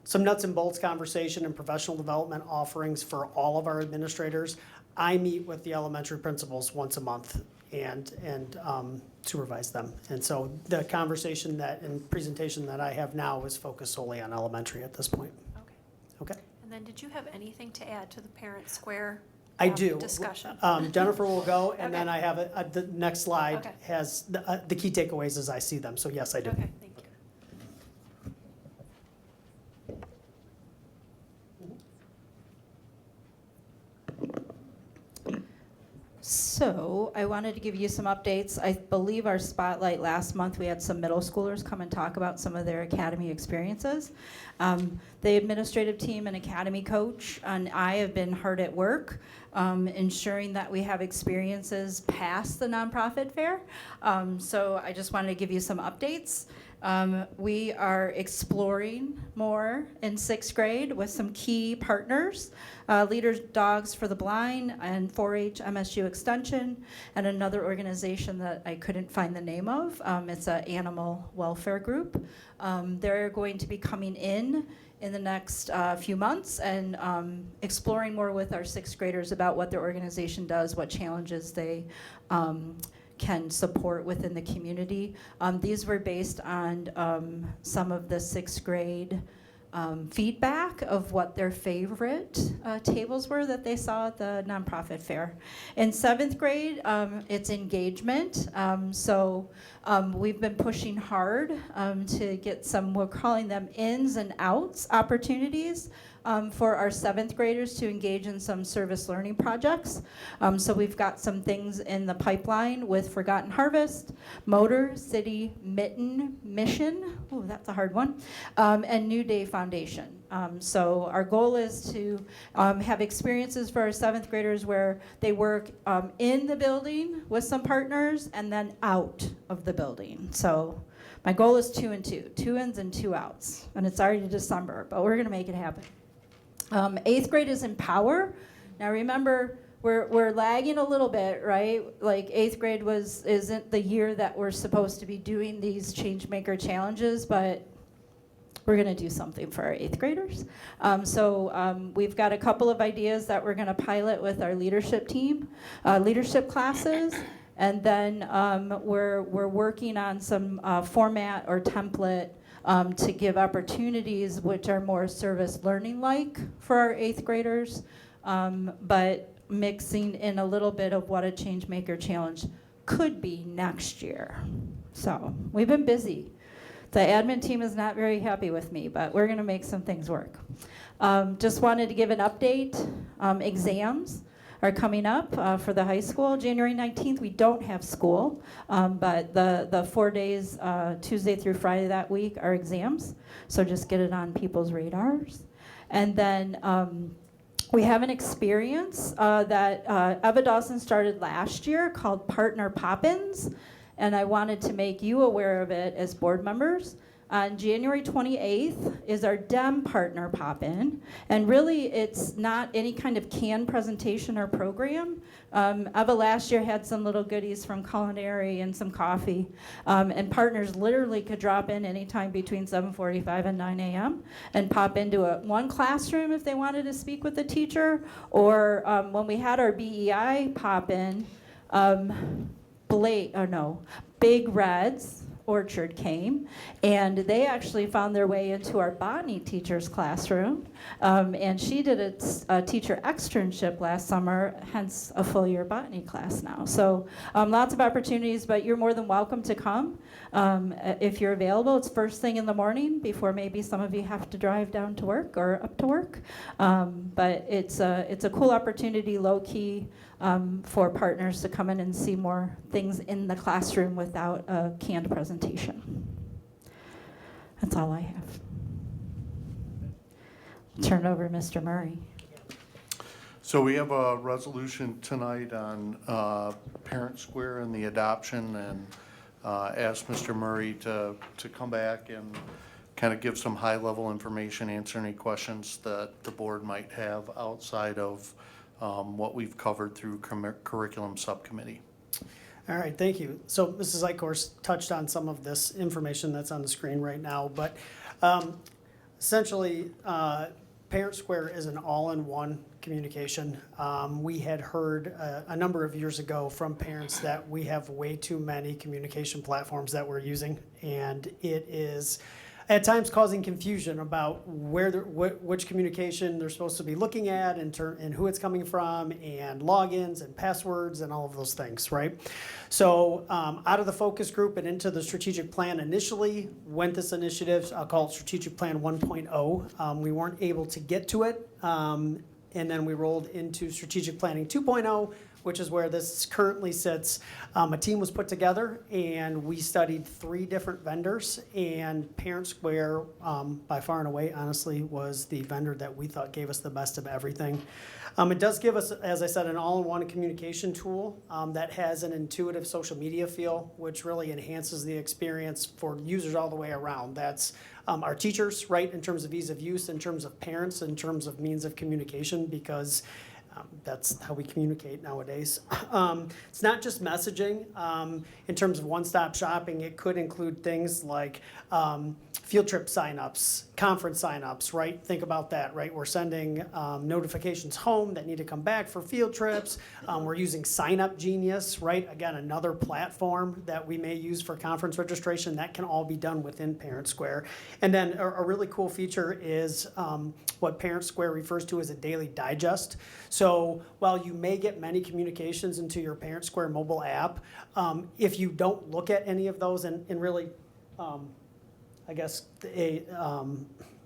some nuts and bolts conversation and professional development offerings for all of our administrators. I meet with the elementary principals once a month and supervise them. And so the conversation and presentation that I have now is focused solely on elementary at this point. Okay. Okay? And then did you have anything to add to the Parent Square I do. discussion? Jennifer will go, and then Okay. I have the next slide Okay. has the key takeaways as I see them. So yes, I do. Okay, thank you. So I wanted to give you some updates. I believe our spotlight last month, we had some middle schoolers come and talk about some of their academy experiences. The administrative team and academy coach and I have been hard at work ensuring that we have experiences past the nonprofit fair. So I just wanted to give you some updates. We are exploring more in 6th grade with some key partners, Leaders Dogs for the Blind and 4-H MSU Extension, and another organization that I couldn't find the name of. It's an animal welfare group. They're going to be coming in the next few months and exploring more with our 6th graders about what their organization does, what challenges they can support within the community. These were based on some of the 6th grade feedback of what their favorite tables were that they saw at the nonprofit fair. In 7th grade, it's engagement. So we've been pushing hard to get some, we're calling them ins and outs opportunities for our 7th graders to engage in some service learning projects. So we've got some things in the pipeline with Forgotten Harvest, Motor City Mitten Mission, ooh, that's a hard one, and New Day Foundation. So our goal is to have experiences for our 7th graders where they work in the building with some partners and then out of the building. So my goal is 2 and 2, 2 ins and 2 outs, and it's already December, but we're gonna make it happen. 8th grade is Empower. Now remember, we're lagging a little bit, right? Like 8th grade isn't the year that we're supposed to be doing these change maker challenges, but we're gonna do something for our 8th graders. We've got a couple of ideas that we're gonna pilot with our leadership team, leadership classes, and then we're working on some format or template to give opportunities which are more service learning like for our 8th graders, but mixing in a little bit of what a change maker challenge could be next year. So we've been busy. The admin team is not very happy with me, but we're gonna make some things work. Just wanted to give an update. Exams are coming up for the high school. January 19th, we don't have school, but the 4 days, Tuesday through Friday that week, are exams. So just get it on people's radars. And then we have an experience that Eva Dawson started last year called Partner Pop-ins, and I wanted to make you aware of it as board members. On January 28th is our DEM partner pop-in, and really it's not any kind of canned presentation or program. Eva last year had some little goodies from culinary and some coffee, and partners literally could drop in anytime between 7:45 and 9 a.m. and pop into one classroom if they wanted to speak with the teacher, or when we had our BEI pop-in, Big Red's Orchard came, and they actually found their way into our botany teacher's classroom, and she did a teacher externship last summer, hence a full year botany class now. So lots of opportunities, but you're more than welcome to come if you're available. It's first thing in the morning before maybe some of you have to drive down to work or up to work, but it's a cool opportunity, low key, for partners to come in and see more things in the classroom without a canned presentation. That's all I have. Turn it over to Mr. Murray. So we have a resolution tonight on Parent Square and the adoption, and ask Mr. Murray to come back and kind of give some high-level information, answer any questions that the board might have outside of what we've covered through curriculum subcommittee. All right, thank you. So Mrs. Eichhorst touched on some of this information that's on the screen right now, but essentially, Parent Square is an all-in-one communication. We had heard a number of years ago from parents that we have way too many communication platforms that we're using, and it is at times causing confusion about which communication they're supposed to be looking at and who it's coming from and logins and passwords and all of those things, right? So out of the focus group and into the strategic plan initially went this initiative, I'll call it Strategic Plan 1.0. We weren't able to get to it, and then we rolled into Strategic Planning 2.0, which is where this currently sits. A team was put together and we studied 3 different vendors, and Parent Square, by far and away, honestly, was the vendor that we thought gave us the best of everything. It does give us, as I said, an all-in-one communication tool that has an intuitive social media feel, which really enhances the experience for users all the way around. That's our teachers, right, in terms of ease of use, in terms of parents, in terms of means of communication, because that's how we communicate nowadays. It's not just messaging. In terms of one-stop shopping, it could include things like field trip signups, conference signups, right? Think about that, right? We're sending notifications home that need to come back for field trips. We're using Sign Up Genius, right? Again, another platform that we may use for conference registration. That can all be done within Parent Square. And then a really cool feature is what Parent Square refers to as a daily digest. So while you may get many communications into your Parent Square mobile app, if you don't look at any of those and really, I guess, I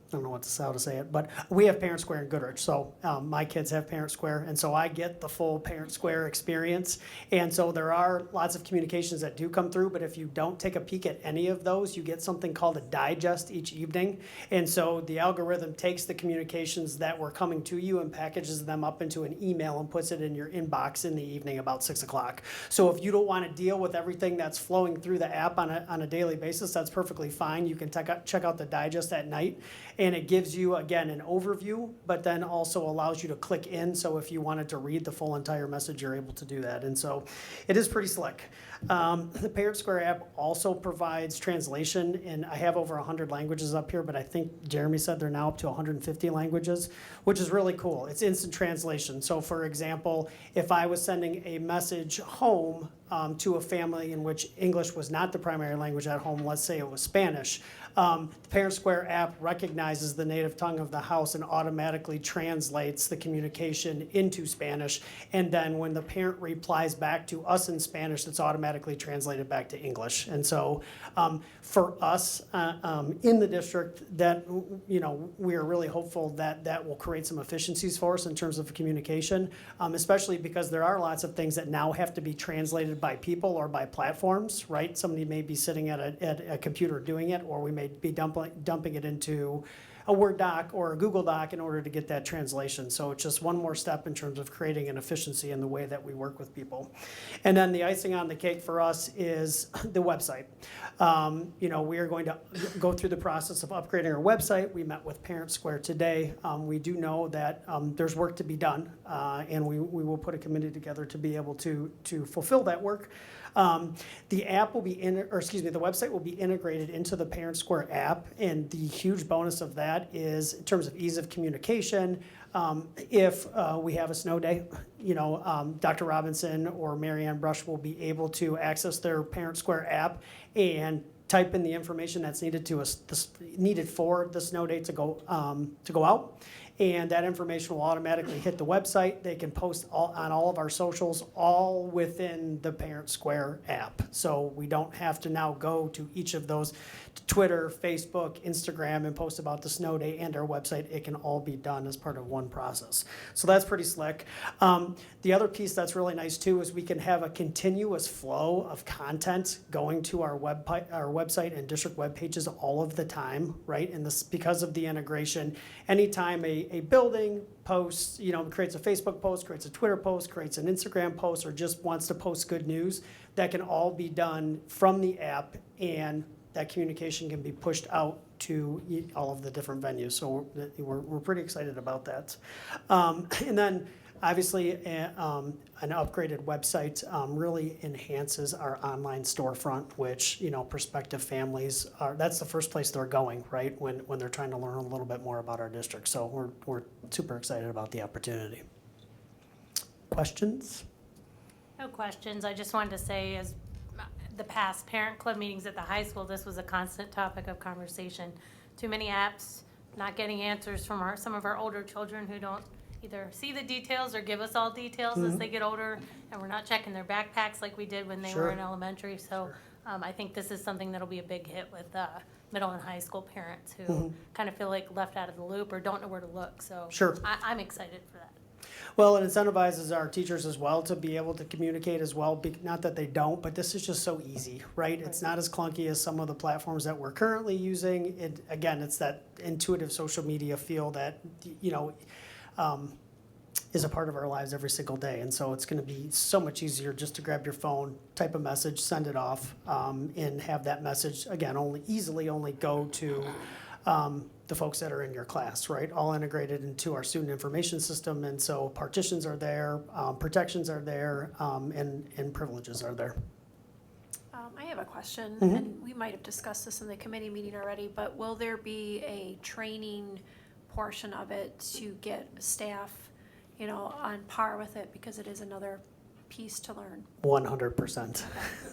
don't know how to say it, but we have Parent Square in Goodrich, so my kids have Parent Square, and so I get the full Parent Square experience. And so there are lots of communications that do come through, but if you don't take a peek at any of those, you get something called a digest each evening. And so the algorithm takes the communications that were coming to you and packages them up into an email and puts it in your inbox in the evening about 6 o'clock. So if you don't want to deal with everything that's flowing through the app on a daily basis, that's perfectly fine. You can check out the digest at night. And it gives you, again, an overview, but then also allows you to click in. So if you wanted to read the full entire message, you're able to do that. And so it is pretty slick. The Parent Square app also provides translation, and I have over 100 languages up here, but I think Jeremy said they're now up to 150 languages, which is really cool. It's instant translation. So for example, if I was sending a message home to a family in which English was not the primary language at home, let's say it was Spanish, the Parent Square app recognizes the native tongue of the house and automatically translates the communication into Spanish. And then when the parent replies back to us in Spanish, it's automatically translated back to English. And so for us in the district, that, you know, we are really hopeful that that will create some efficiencies for us in terms of communication, especially because there are lots of things that now have to be translated by people or by platforms, right? Somebody may be sitting at a computer doing it, or we may be dumping it into a Word doc or a Google Doc in order to get that translation. So it's just one more step in terms of creating an efficiency in the way that we work with people. And then the icing on the cake for us is the website. You know, we are going to go through the process of upgrading our website. We met with Parent Square today. We do know that there's work to be done, and we will put a committee together to be able to fulfill that work. The app will be the website will be integrated into the Parent Square app, and the huge bonus of that is in terms of ease of communication. If we have a snow day, you know, Dr. Robinson or Marianne Brush will be able to access their Parent Square app and type in the information that's needed for the snow day to go out. And that information will automatically hit the website. They can post on all of our socials, all within the Parent Square app. So we don't have to now go to each of those, to Twitter, Facebook, Instagram, and post about the snow day and our website. It can all be done as part of one process. So that's pretty slick. The other piece that's really nice too is we can have a continuous flow of content going to our website and district web pages all of the time, right? And this, because of the integration, anytime a building posts, you know, creates a Facebook post, creates a Twitter post, creates an Instagram post, or just wants to post good news, that can all be done from the app, and that communication can be pushed out to all of the different venues. So we're pretty excited about that. And then obviously an upgraded website really enhances our online storefront, which, you know, prospective families that's the first place they're going, right, when they're trying to learn a little bit more about our district. So we're super excited about the opportunity. Questions? No questions. I just wanted to say, as the past parent club meetings at the high school, this was a constant topic of conversation. Too many apps, not getting answers from some of our older children who don't either see the details or give us all details as they get older, and we're not checking their backpacks like we did when they were in elementary. So I think this is something that'll be a big hit with middle and high school parents who kind of feel like left out of the loop or don't know where to look. So I'm excited for that. Well, it incentivizes our teachers as well to be able to communicate as well. Not that they don't, but this is just so easy, right? It's not as clunky as some of the platforms that we're currently using. Again, it's that intuitive social media feel that, you know, is a part of our lives every single day. And so it's going to be so much easier just to grab your phone, type a message, send it off, and have that message, again, only go to the folks that are in your class, right? All integrated into our student information system. And so partitions are there, protections are there, and privileges are there. I have a question, and we might have discussed this in the committee meeting already, but will there be a training portion of it to get staff, you know, on par with it, because it is another piece to learn? 100%.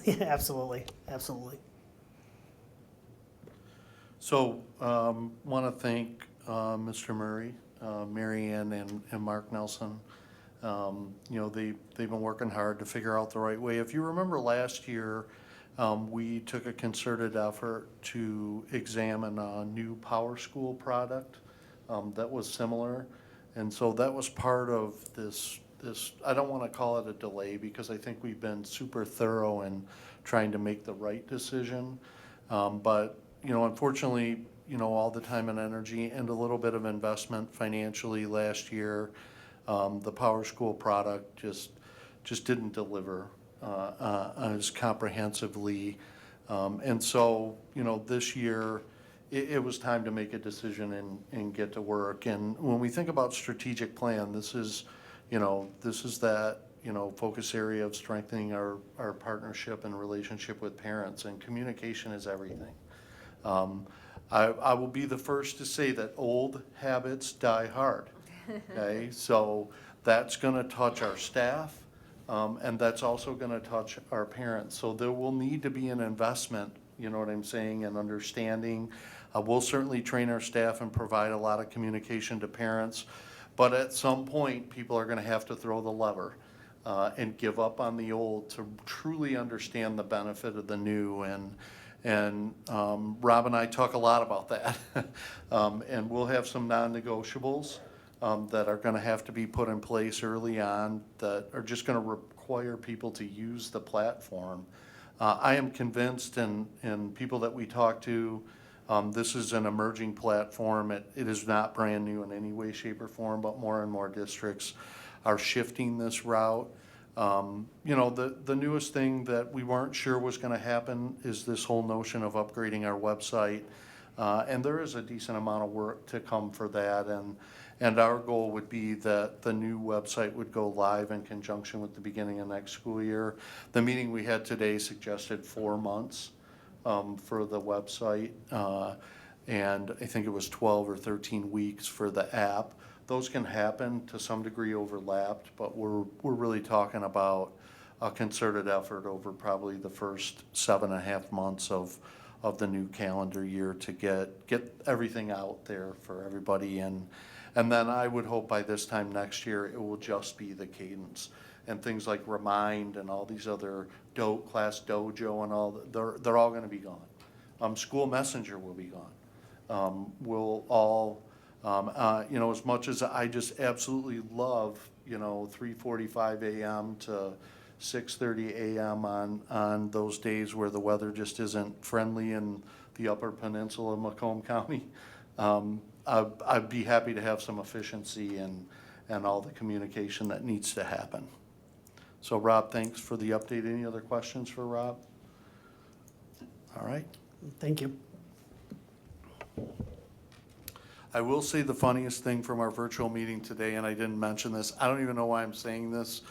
Yeah, absolutely, absolutely. So, want to thank Mr. Murray, Mary Ann, and Mark Nelson. You know, they've been working hard to figure out the right way. If you remember last year, we took a concerted effort to examine a new Power School product that was similar. And so that was part of this, I don't want to call it a delay, because I think we've been super thorough in trying to make the right decision. But you know, unfortunately, you know, all the time and energy and a little bit of investment financially last year, the Power School product just didn't deliver as comprehensively. And so, you know, this year, it was time to make a decision and get to work. And when we think about strategic plan, this is that, you know, focus area of strengthening our partnership and relationship with parents, and communication is everything. I will be the first to say that old habits die hard, okay? So that's gonna touch our staff, and that's also gonna touch our parents. So there will need to be an investment, you know what I'm saying, and understanding. We'll certainly train our staff and provide a lot of communication to parents, but at some point, people are gonna have to throw the lever and give up on the old to truly understand the benefit of the new. And Rob and I talk a lot about that. And we'll have some non-negotiables that are gonna have to be put in place early on that are just gonna require people to use the platform. I am convinced, and people that we talk to, this is an emerging platform. It is not brand new in any way, shape, or form, but more and more districts are shifting this route. You know, the newest thing that we weren't sure was gonna happen is this whole notion of upgrading our website. And there is a decent amount of work to come for that. And our goal would be that the new website would go live in conjunction with the beginning of next school year. The meeting we had today suggested 4 months for the website. And I think it was 12 or 13 weeks for the app. Those can happen to some degree overlapped, but we're really talking about a concerted effort over probably the first 7.5 months of the new calendar year to get everything out there for everybody. And then I would hope by this time next year, it will just be the cadence. And things like Remind and all these other Class Dojo and all, they're all gonna be gone. School Messenger will be gone. We'll all, you know, as much as I just absolutely love, you know, 3:45 a.m. to 6:30 a.m. on those days where the weather just isn't friendly in the Upper Peninsula of Macomb County, I'd be happy to have some efficiency and all the communication that needs to happen. So Rob, thanks for the update. Any other questions for Rob? All right. Thank you. I will say the funniest thing from our virtual meeting today, and I didn't mention this, I don't even know why I'm saying this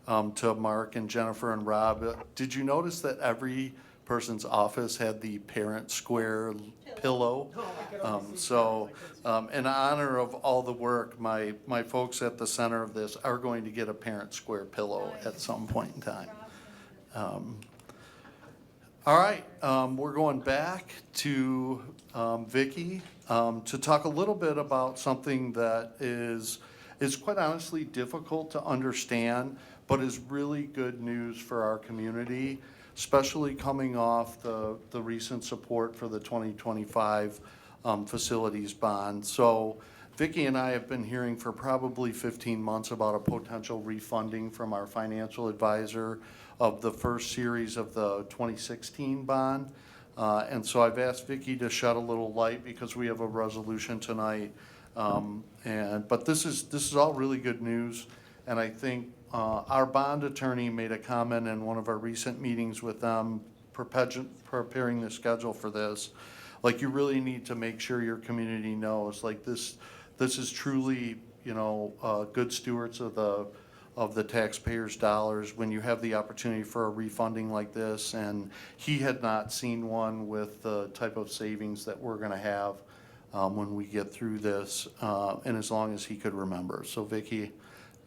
to Mark and Jennifer and Rob. Did you notice that every person's office had the parent square pillow? In honor of all the work, my folks at the center of this are going to get a parent square pillow at some point in time. All right, we're going back to Vicki to talk a little bit about something that is quite honestly difficult to understand, but is really good news for our community, especially coming off the recent support for the 2025 facilities bond. So Vicki and I have been hearing for probably 15 months about a potential refunding from our financial advisor of the first series of the 2016 bond. And so I've asked Vicki to shed a little light because we have a resolution tonight. But this is all really good news. And I think our bond attorney made a comment in one of our recent meetings with them preparing the schedule for this. Like, you really need to make sure your community knows, like, this is truly, good stewards of the taxpayers' dollars when you have the opportunity for a refunding like this. And he had not seen one with the type of savings that we're gonna have when we get through this, and as long as he could remember. So Vicki,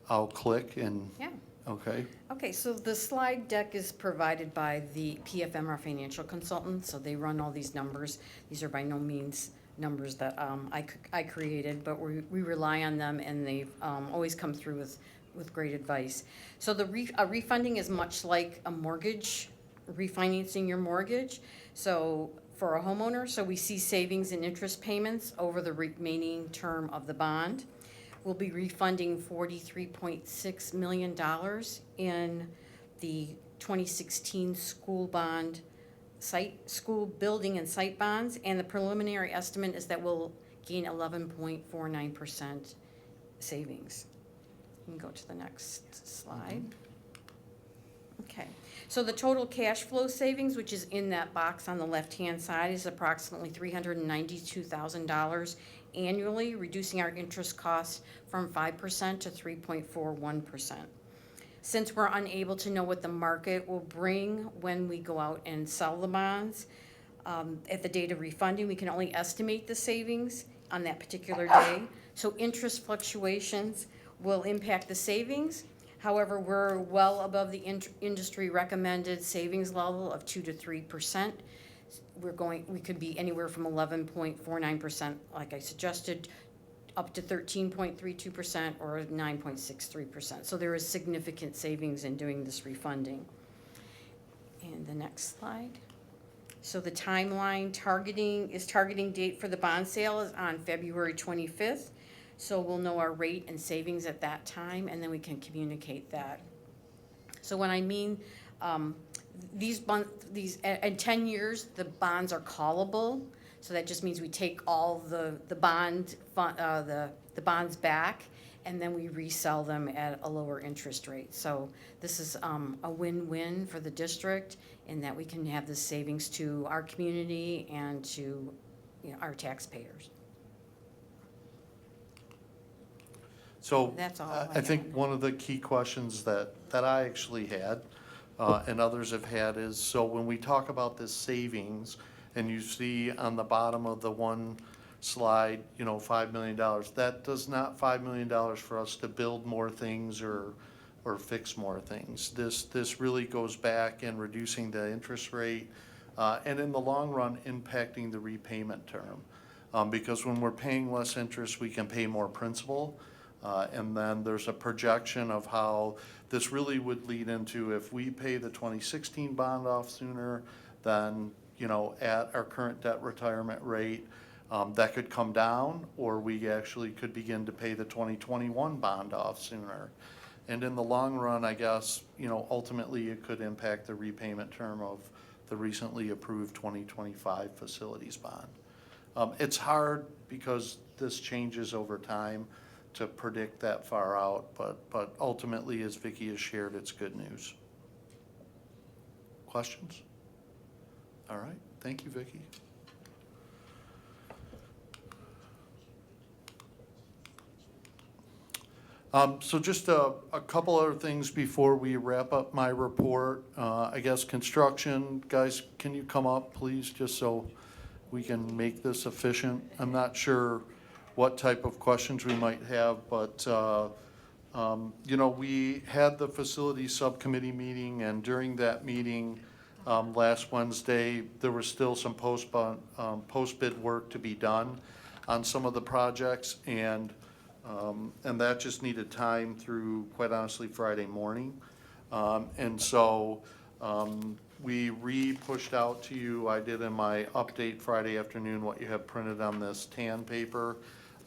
I'll click and. Yeah. Okay. Okay, so the slide deck is provided by the PFM, our financial consultant, so they run all these numbers. These are by no means numbers that I created, but we rely on them, and they've always come through with great advice. So a refunding is much like a mortgage, refinancing your mortgage. So for a homeowner, so we see savings in interest payments over the remaining term of the bond. We'll be refunding $43.6 million in the 2016 school building and site bonds, and the preliminary estimate is that we'll gain 11.49% savings. You can go to the next slide. Okay, so the total cash flow savings, which is in that box on the left-hand side, is approximately $392,000 annually, reducing our interest costs from 5% to 3.41%. Since we're unable to know what the market will bring when we go out and sell the bonds, at the date of refunding, we can only estimate the savings on that particular day. So interest fluctuations will impact the savings. However, we're well above the industry recommended savings level of 2 to 3%. We could be anywhere from 11.49%, like I suggested, up to 13.32% or 9.63%. So there is significant savings in doing this refunding. And the next slide. So the timeline targeting date for the bond sale is on February 25th. So we'll know our rate and savings at that time, and then we can communicate that. So when I mean these in 10 years, the bonds are callable. So that just means we take all the bonds back, and then we resell them at a lower interest rate. So this is a win-win for the district, in that we can have the savings to our community and to our taxpayers. So That's all I think one of the key questions that I actually had and others have had is, so when we talk about this savings, and you see on the bottom of the one slide, $5 million, that does not $5 million for us to build more things or fix more things. This really goes back in reducing the interest rate and in the long run impacting the repayment term. Because when we're paying less interest, we can pay more principal. And then there's a projection of how this really would lead into, if we pay the 2016 bond off sooner, then at our current debt retirement rate, that could come down, or we actually could begin to pay the 2021 bond off sooner. And in the long run, I guess, ultimately it could impact the repayment term of the recently approved 2025 facilities bond. It's hard because this changes over time to predict that far out, but ultimately, as Vicki has shared, it's good news. Questions? All right, thank you, Vicki. So just a couple other things before we wrap up my report. I guess construction, guys, can you come up, please, just so we can make this efficient? I'm not sure what type of questions we might have, but, you know, we had the facility subcommittee meeting, and during that meeting last Wednesday, there was still some post-bid work to be done on some of the projects, and that just needed time through, quite honestly, Friday morning. And so we re-pushed out to you, I did in my update Friday afternoon, what you have printed on this tan paper.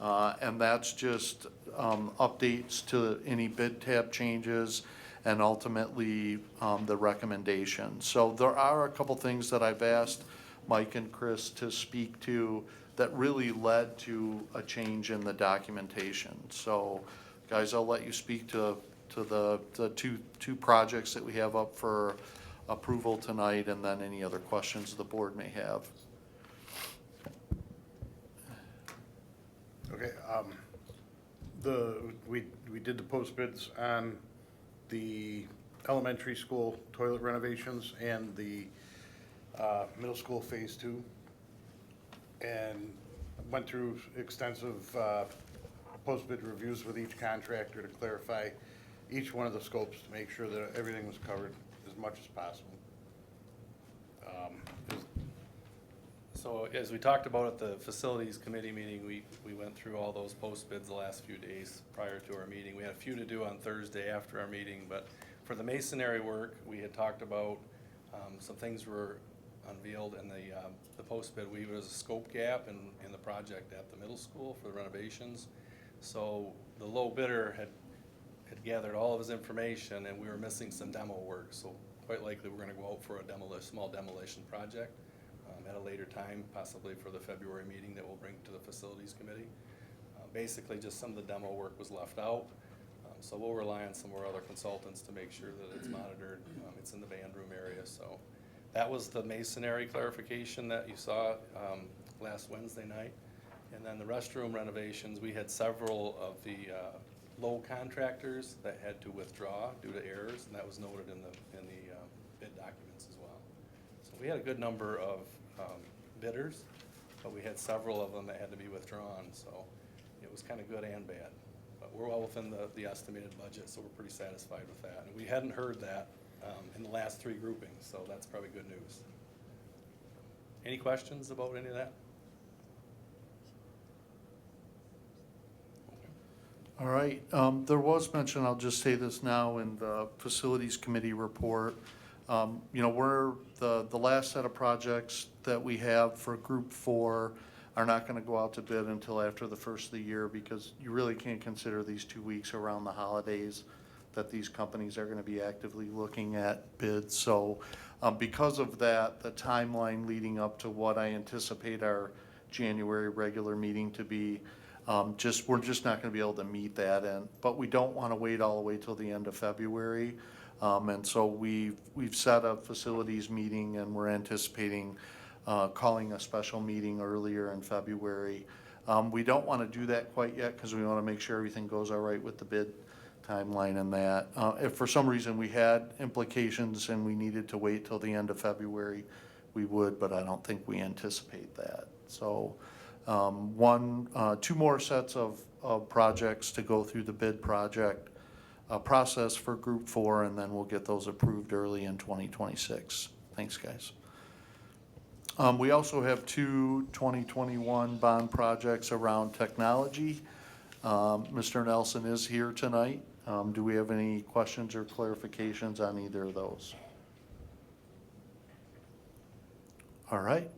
And that's just updates to any bid tab changes and ultimately the recommendations. So there are a couple things that I've asked Mike and Chris to speak to that really led to a change in the documentation. So, guys, I'll let you speak to the two projects that we have up for approval tonight, and then any other questions the board may have. Okay, we did the post bids on the elementary school toilet renovations and the middle school phase 2. And went through extensive post-bid reviews with each contractor to clarify each one of the scopes to make sure that everything was covered as much as possible. So as we talked about at the facilities committee meeting, we went through all those post bids the last few days prior to our meeting. We had a few to do on Thursday after our meeting, but for the masonry work, we had talked about some things were unveiled in the post bid. We was a scope gap in the project at the middle school for the renovations. So the low bidder had gathered all of his information, and we were missing some demo work. So quite likely we're going to go out for a small demolition project at a later time, possibly for the February meeting that we'll bring to the facilities committee. Basically, just some of the demo work was left out. So we'll rely on some of our other consultants to make sure that it's monitored. It's in the band room area, so. That was the masonry clarification that you saw last Wednesday night. And then the restroom renovations, we had several of the low contractors that had to withdraw due to errors, and that was noted in the bid documents as well. So we had a good number of bidders, but we had several of them that had to be withdrawn, so it was kind of good and bad. But we're well within the estimated budget, so we're pretty satisfied with that. And we hadn't heard that in the last 3 groupings, so that's probably good news. Any questions about any of that? All right, there was mention, I'll just say this now, in the facilities committee report. You know, we're the last set of projects that we have for group 4 are not going to go out to bid until after the first of the year, because you really can't consider these 2 weeks around the holidays that these companies are going to be actively looking at bids. So because of that, the timeline leading up to what I anticipate our January regular meeting to be, we're just not going to be able to meet that. But we don't want to wait all the way till the end of February. And so we've set a facilities meeting, and we're anticipating calling a special meeting earlier in February. We don't want to do that quite yet because we want to make sure everything goes all right with the bid timeline and that. If for some reason we had implications and we needed to wait till the end of February, we would, but I don't think we anticipate that. So 2 more sets of projects to go through the bid project process for group 4, and then we'll get those approved early in 2026. Thanks, guys. We also have 2 2021 bond projects around technology. Mr. Nelson is here tonight. Do we have any questions or clarifications on either of those? All right.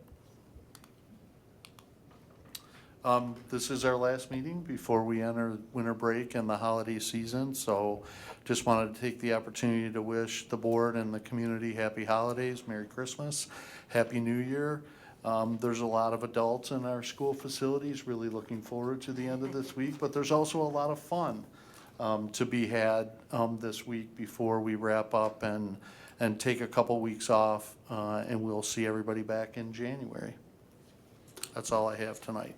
This is our last meeting before we enter winter break and the holiday season, so just wanted to take the opportunity to wish the board and the community happy holidays, Merry Christmas, Happy New Year. There's a lot of adults in our school facilities really looking forward to the end of this week, but there's also a lot of fun to be had this week before we wrap up and take a couple weeks off, and we'll see everybody back in January. That's all I have tonight.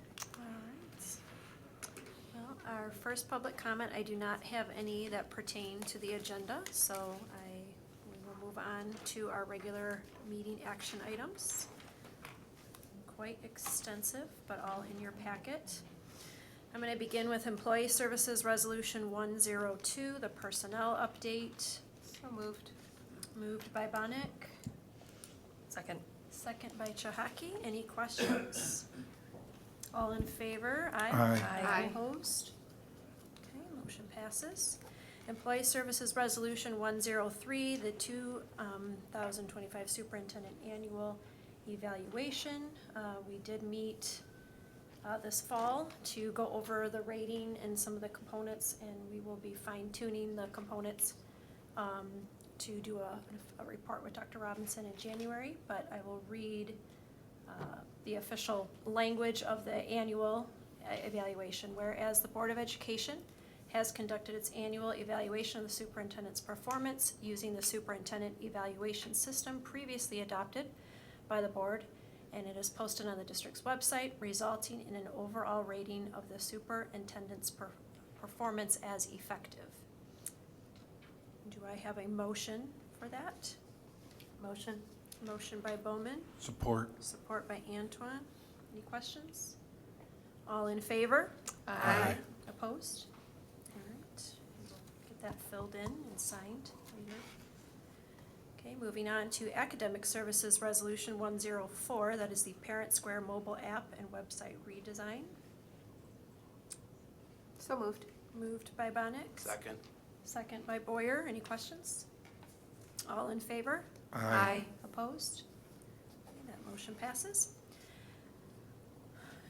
Well, our our first public comment, I do not have any that pertain to the agenda, so we will move on to our regular meeting action items. Quite extensive, but all in your packet. I'm going to begin with Employee Services Resolution 102, the personnel update. So moved. Moved by Bonick, Second. second by Chahaki. Any questions? All in favor? Aye. Aye. Aye. Opposed? Okay, motion passes. Employee Services Resolution 103, the 2025 Superintendent Annual Evaluation. We did meet this fall to go over the rating and some of the components, and we will be fine-tuning the components to do a report with Dr. Robinson in January, but I will read the official language of the annual evaluation. Whereas the Board of Education has conducted its annual evaluation of the superintendent's performance using the superintendent evaluation system previously adopted by the board, and it is posted on the district's website, resulting in an overall rating of the superintendent's performance as effective. Do I have a motion for that? Motion. Motion by Bowman, Support. support by Antoine. Any questions? All in favor? Aye. Opposed? All right, we'll get that filled in and signed later. Okay, moving on to Academic Services Resolution 104, that is the Parent Square mobile app and website redesign. So moved. Moved by Bonick. Second. Second by Boyer. Any questions? All in favor? Aye. Opposed? Okay, that motion passes.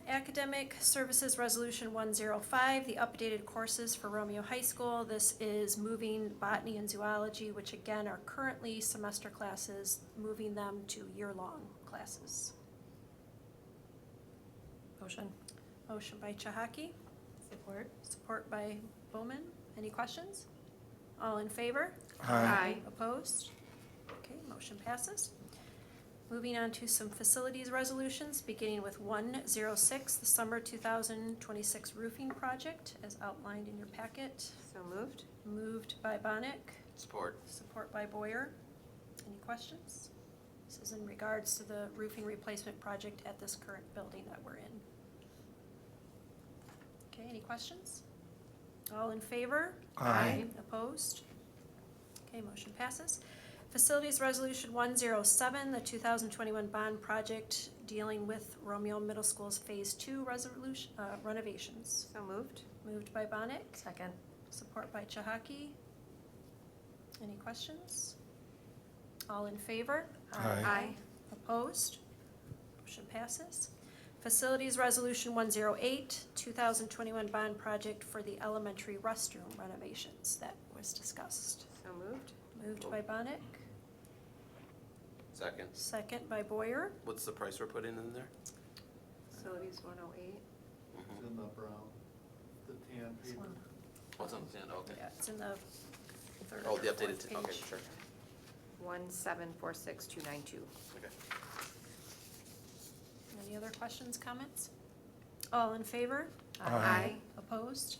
Academic Services Resolution 105, the updated courses for Romeo High School. This is moving botany and zoology, which again are currently semester classes, moving them to year-long classes. Motion. Motion by Chahaki. Support. Support by Bowman. Any questions? All in favor? Aye. Opposed? Okay, motion passes. Moving on to some facilities resolutions, beginning with 106, the summer 2026 roofing project, as outlined in your packet. So moved. Moved by Bonick, Support. support by Boyer. Any questions? This is in regards to the roofing replacement project at this current building that we're in. Okay, any questions? All in favor? Aye. Opposed? Okay, motion passes. Facilities Resolution 107, the 2021 bond project dealing with Romeo Middle School's Phase 2 renovations. So moved. Moved by Bonick, Second. support by Chahaki. Any questions? All in favor? Aye. Opposed? Motion passes. Facilities Resolution 108, 2021 bond project for the elementary restroom renovations that was discussed. So moved. Moved by Bonick, Second. second by Boyer. What's the price we're putting in there? Facilities 108. In the brown, the tan This paper. one. What's on the end? Okay. Yeah, it's in the third Oh, or the updated, fourth okay, page. sure. 1746292. Okay. Any other questions, comments? All in favor? Aye. Opposed?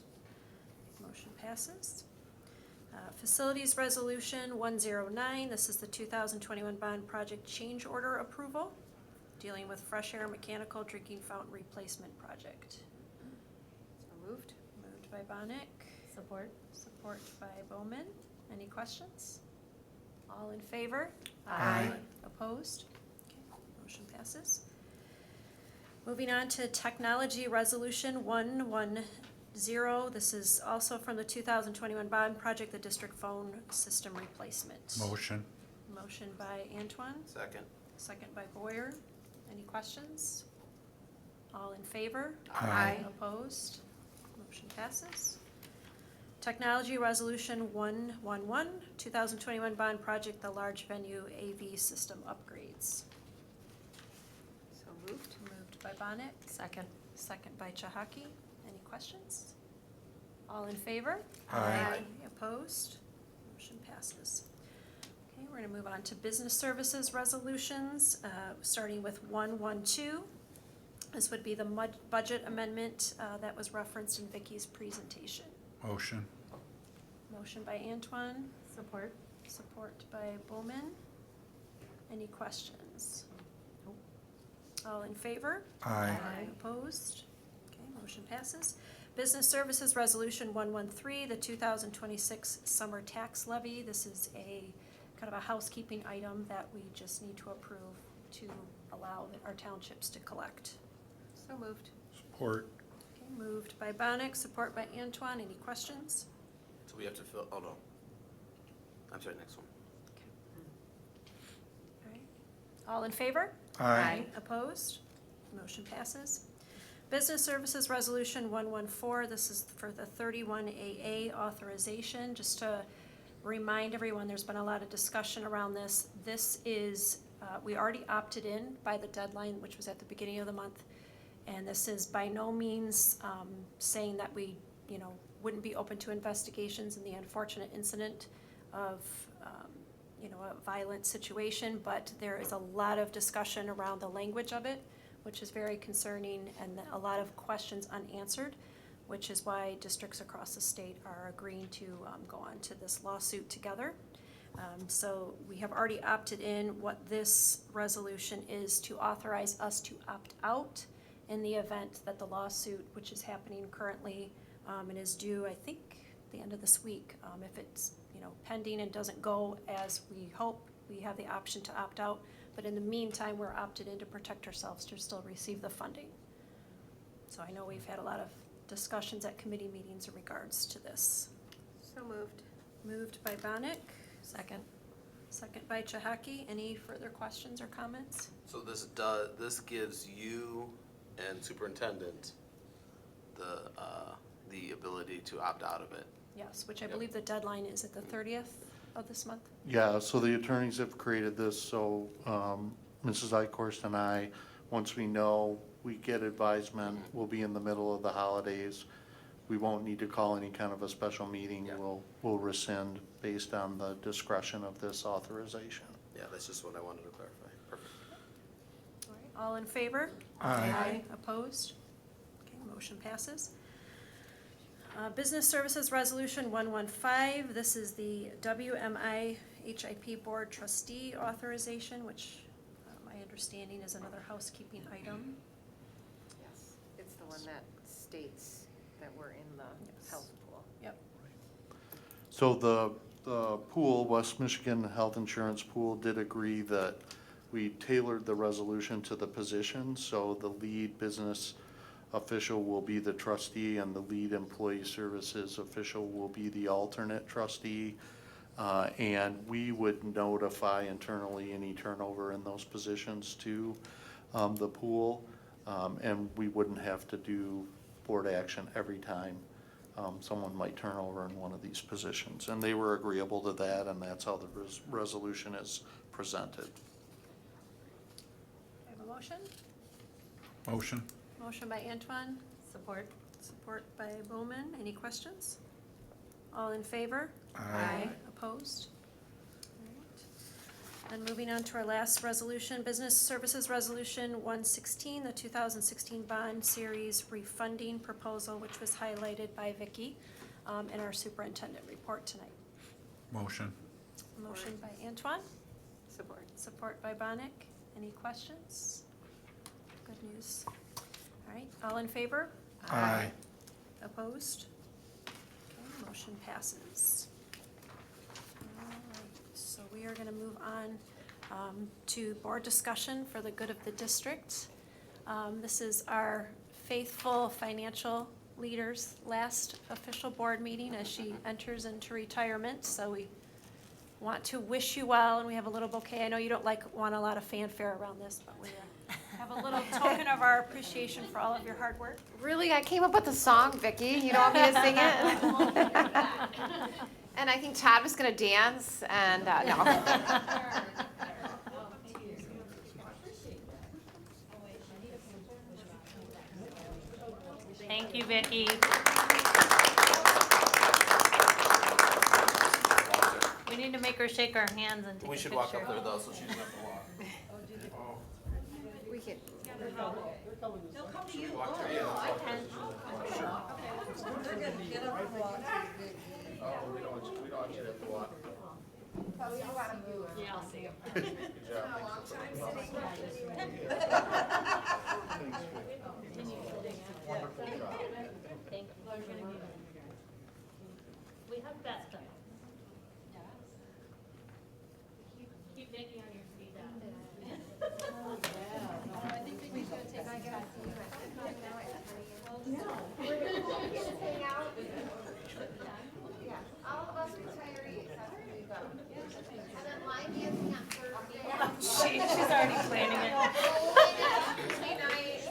Motion passes. Facilities Resolution 109, this is the 2021 bond project change order approval, dealing with fresh air mechanical drinking fountain replacement project. So moved. Moved by Bonick, Support. support by Bowman. Any questions? All in favor? Aye. Opposed? Okay, motion passes. Moving on to Technology Resolution 110. This is also from the 2021 bond project, the district phone system replacement. Motion. Motion by Antoine, Second. second by Boyer. Any questions? All in favor? Aye. Opposed? Motion passes. Technology Resolution 111, 2021 bond project, the large venue AV system upgrades. So moved. Moved by Bonick, Second. second by Chahaki. Any questions? All in favor? Aye. Opposed? Motion passes. Okay, we're gonna move on to business services resolutions, starting with 112. This would be the budget amendment that was referenced in Vicky's presentation. Motion. Motion by Antoine, Support. support by Bowman. Any questions? All in favor? Aye. Opposed? Okay, motion passes. Business Services Resolution 113, the 2026 Summer Tax Levy. This is a kind of a housekeeping item that we just need to approve to allow our townships to collect. So moved. Support. Okay, moved by Bonnick, support by Antoine. Any questions? So we have to fill, oh no. I'm sorry, next one. All right. All in favor? Aye. Opposed? Motion passes. Business Services Resolution 114, this is for the 31AA authorization. Just to remind everyone, there's been a lot of discussion around this. This is, we already opted in by the deadline, which was at the beginning of the month. And this is by no means saying that we, wouldn't be open to investigations in the unfortunate incident of, a violent situation, but there is a lot of discussion around the language of it, which is very concerning, and a lot of questions unanswered, which is why districts across the state are agreeing to go on to this lawsuit together. So we have already opted in. What this resolution is to authorize us to opt out in the event that the lawsuit, which is happening currently and is due, I think, the end of this week, if it's pending and doesn't go as we hope, we have the option to opt out. But in the meantime, we're opted in to protect ourselves to still receive the funding. So I know we've had a lot of discussions at committee meetings in regards to this. So moved. Moved by Bonnick. Second. Second by Chahaki. Any further questions or comments? So this gives you and superintendent the ability to opt out of it. Yes, which I believe the deadline is at the 30th of this month. Yeah, so the attorneys have created this, so Mrs. Eichhorst and I, once we know, we get advisement, we'll be in the middle of the holidays. We won't need to call any kind of a special meeting. Yeah. We'll rescind based on the discretion of this authorization. Yeah, that's just what I wanted to clarify. Perfect. All right, all in favor? Aye. Opposed? Okay, motion passes. Business Services Resolution 115, this is the WMI HIP Board Trustee Authorization, which my understanding is another housekeeping item. Yes, it's the one that states that we're in the health pool. Yep. So the pool, West Michigan Health Insurance Pool, did agree that we tailored the resolution to the position, so the lead business official will be the trustee and the lead employee services official will be the alternate trustee. And we would notify internally any turnover in those positions to the pool. And we wouldn't have to do board action every time someone might turn over in one of these positions. And they were agreeable to that, and that's how the resolution is presented. I have a motion. Motion. Motion by Antoine. Support. Support by Bowman. Any questions? All in favor? Aye. Opposed? All right. Then moving on to our last resolution, Business Services Resolution 116, the 2016 bond series refunding proposal, which was highlighted by Vicki in our superintendent report tonight. Motion. Motion by Antoine. Support. Support by Bonnick. Any questions? Good news. All right, all in favor? Aye. Opposed? Okay, motion passes. All right, so we are gonna move on to board discussion for the good of the district. This is our faithful financial leader's last official board meeting as she enters into retirement, so we want to wish you well, and we have a little bouquet. I know you don't want a lot of fanfare around this, but we have a little token of our appreciation for all of your hard work. Really, I came up with the song, Vicki. You don't want me to sing it? And I think Todd was gonna dance, and no. Thank you, Vicki. We need to make her shake our hands and take a picture. We should walk up there though, so she doesn't have to walk. We could. We don't want you to have to walk. Yeah, I'll see you. We have best of. Keep Nikki on your speed dial. I think we should take, I gotta see you at hang out. Yeah, all of us retirees, that's where we go. And then line dancing on Thursday. She's already planning it. Tuesday night,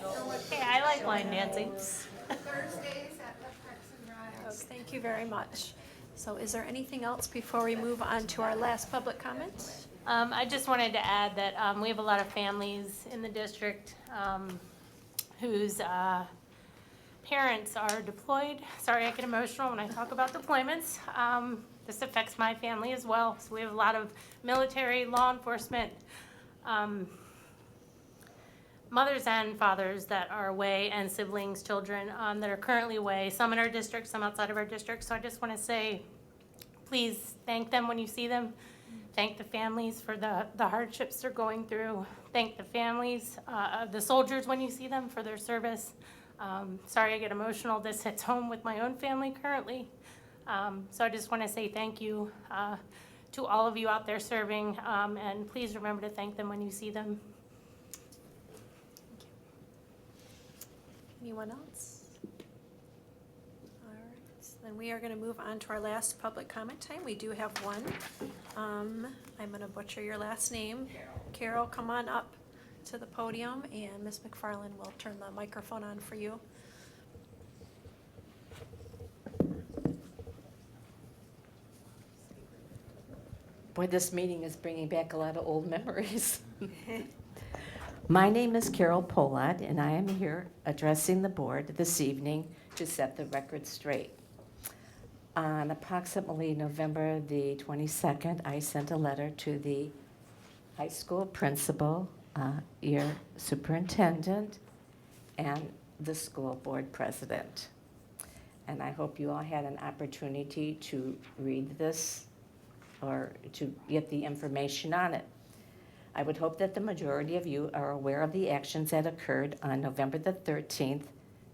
Hey, I like line dancing. Thursdays at the Parks and Rec. Thank you very much. So is there anything else before we move on to our last public comment? I just wanted to add that we have a lot of families in the district whose parents are deployed. Sorry, I get emotional when I talk about deployments. This affects my family as well. So we have a lot of military, law enforcement, mothers and fathers that are away, and siblings, children that are currently away, some in our district, some outside of our district. So I just want to say, please thank them when you see them. Thank the families for the hardships they're going through. Thank the families of the soldiers when you see them for their service. Sorry I get emotional. This hits home with my own family currently. So I just want to say thank you to all of you out there serving, and please remember to thank them when you see them. Anyone else? All right, then we are going to move on to our last public comment time. We do have one. I'm going to butcher your last name. Carol, come on up to the podium, and Ms. McFarland will turn the microphone on for you. Boy, this meeting is bringing back a lot of old memories. My name is Carol Polat, and I am here addressing the board this evening to set the record straight. On approximately November the 22nd, I sent a letter to the high school principal, your superintendent, and the school board president. And I hope you all had an opportunity to read this or to get the information on it. I would hope that the majority of you are aware of the actions that occurred on November the 13th,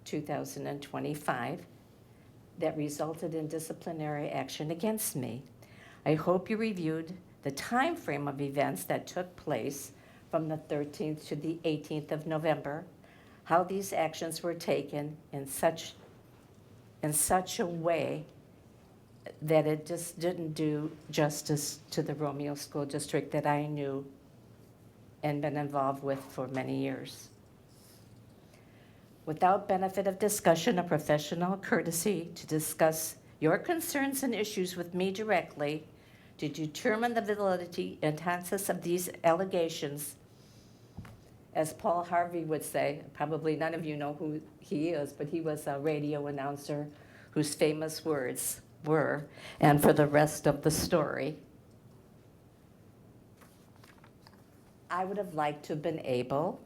2025, that resulted in disciplinary action against me. I hope you reviewed the time frame of events that took place from the 13th to the 18th of November, how these actions were taken in such a way that it just didn't do justice to the Romeo School District that I knew and been involved with for many years. Without benefit of discussion or professional courtesy to discuss your concerns and issues with me directly, to determine the validity and context of these allegations, as Paul Harvey would say, probably none of you know who he is, but he was a radio announcer whose famous words were, and for the rest of the story, I would have liked to have been able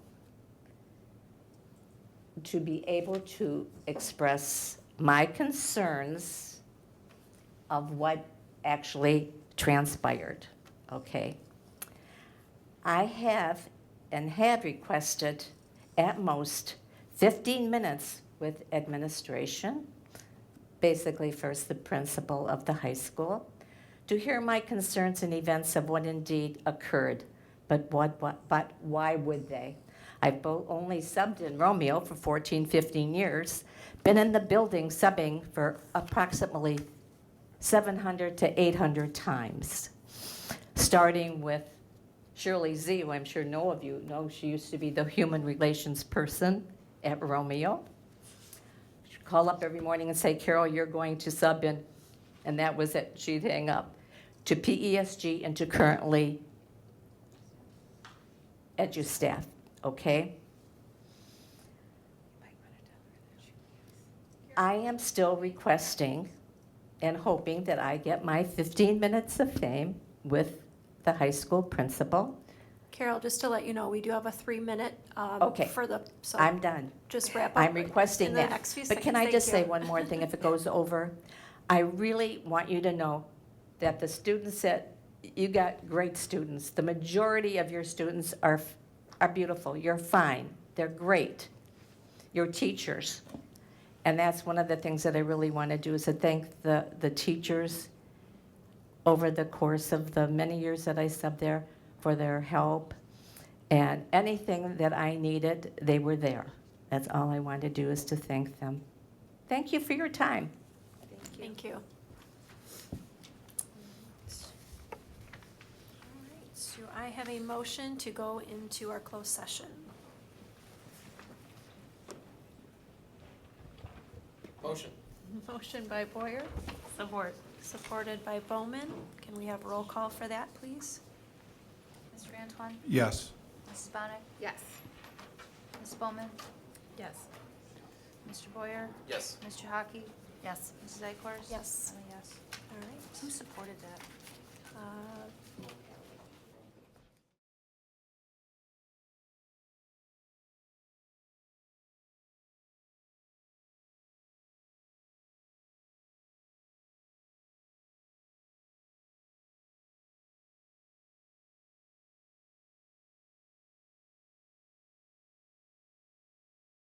to express my concerns of what actually transpired, okay? I have and had requested at most 15 minutes with administration, basically first the principal of the high school, to hear my concerns and events of what indeed occurred. But why would they? I've only subbed in Romeo for 14, 15 years, been in the building subbing for approximately 700 to 800 times, starting with Shirley Z, who I'm sure no of you know. She used to be the human relations person at Romeo. She'd call up every morning and say, Carol, you're going to sub in, and that was it. She'd hang up. To PESG and to currently EduStaff, okay? I am still requesting and hoping that I get my 15 minutes of fame with the high school principal. Carol, just to let you know, we do have a 3-minute Okay. for the, so I'm done. just wrap up. I'm requesting in the that. next few But can I seconds. just say Thank you. one more thing if it goes over? I really want you to know that the students that, you got great students. The majority of your students are beautiful. You're fine. They're great. Your teachers. And that's one of the things that I really want to do is to thank the teachers over the course of the many years that I subbed there for their help. And anything that I needed, they were there. That's all I want to do is to thank them. Thank you for your time. Thank you. All right, so I have a motion to go into our closed session. Motion. Motion by Boyer. Support. Supported by Bowman. Can we have roll call for that, please? Mr. Antoine? Yes. Mrs. Bonnet? Yes. Ms. Bowman? Yes. Mr. Boyer? Yes. Mr. Hockey? Yes. Mrs. Eichhorst? Yes. I'm a yes. All right. Who supported that?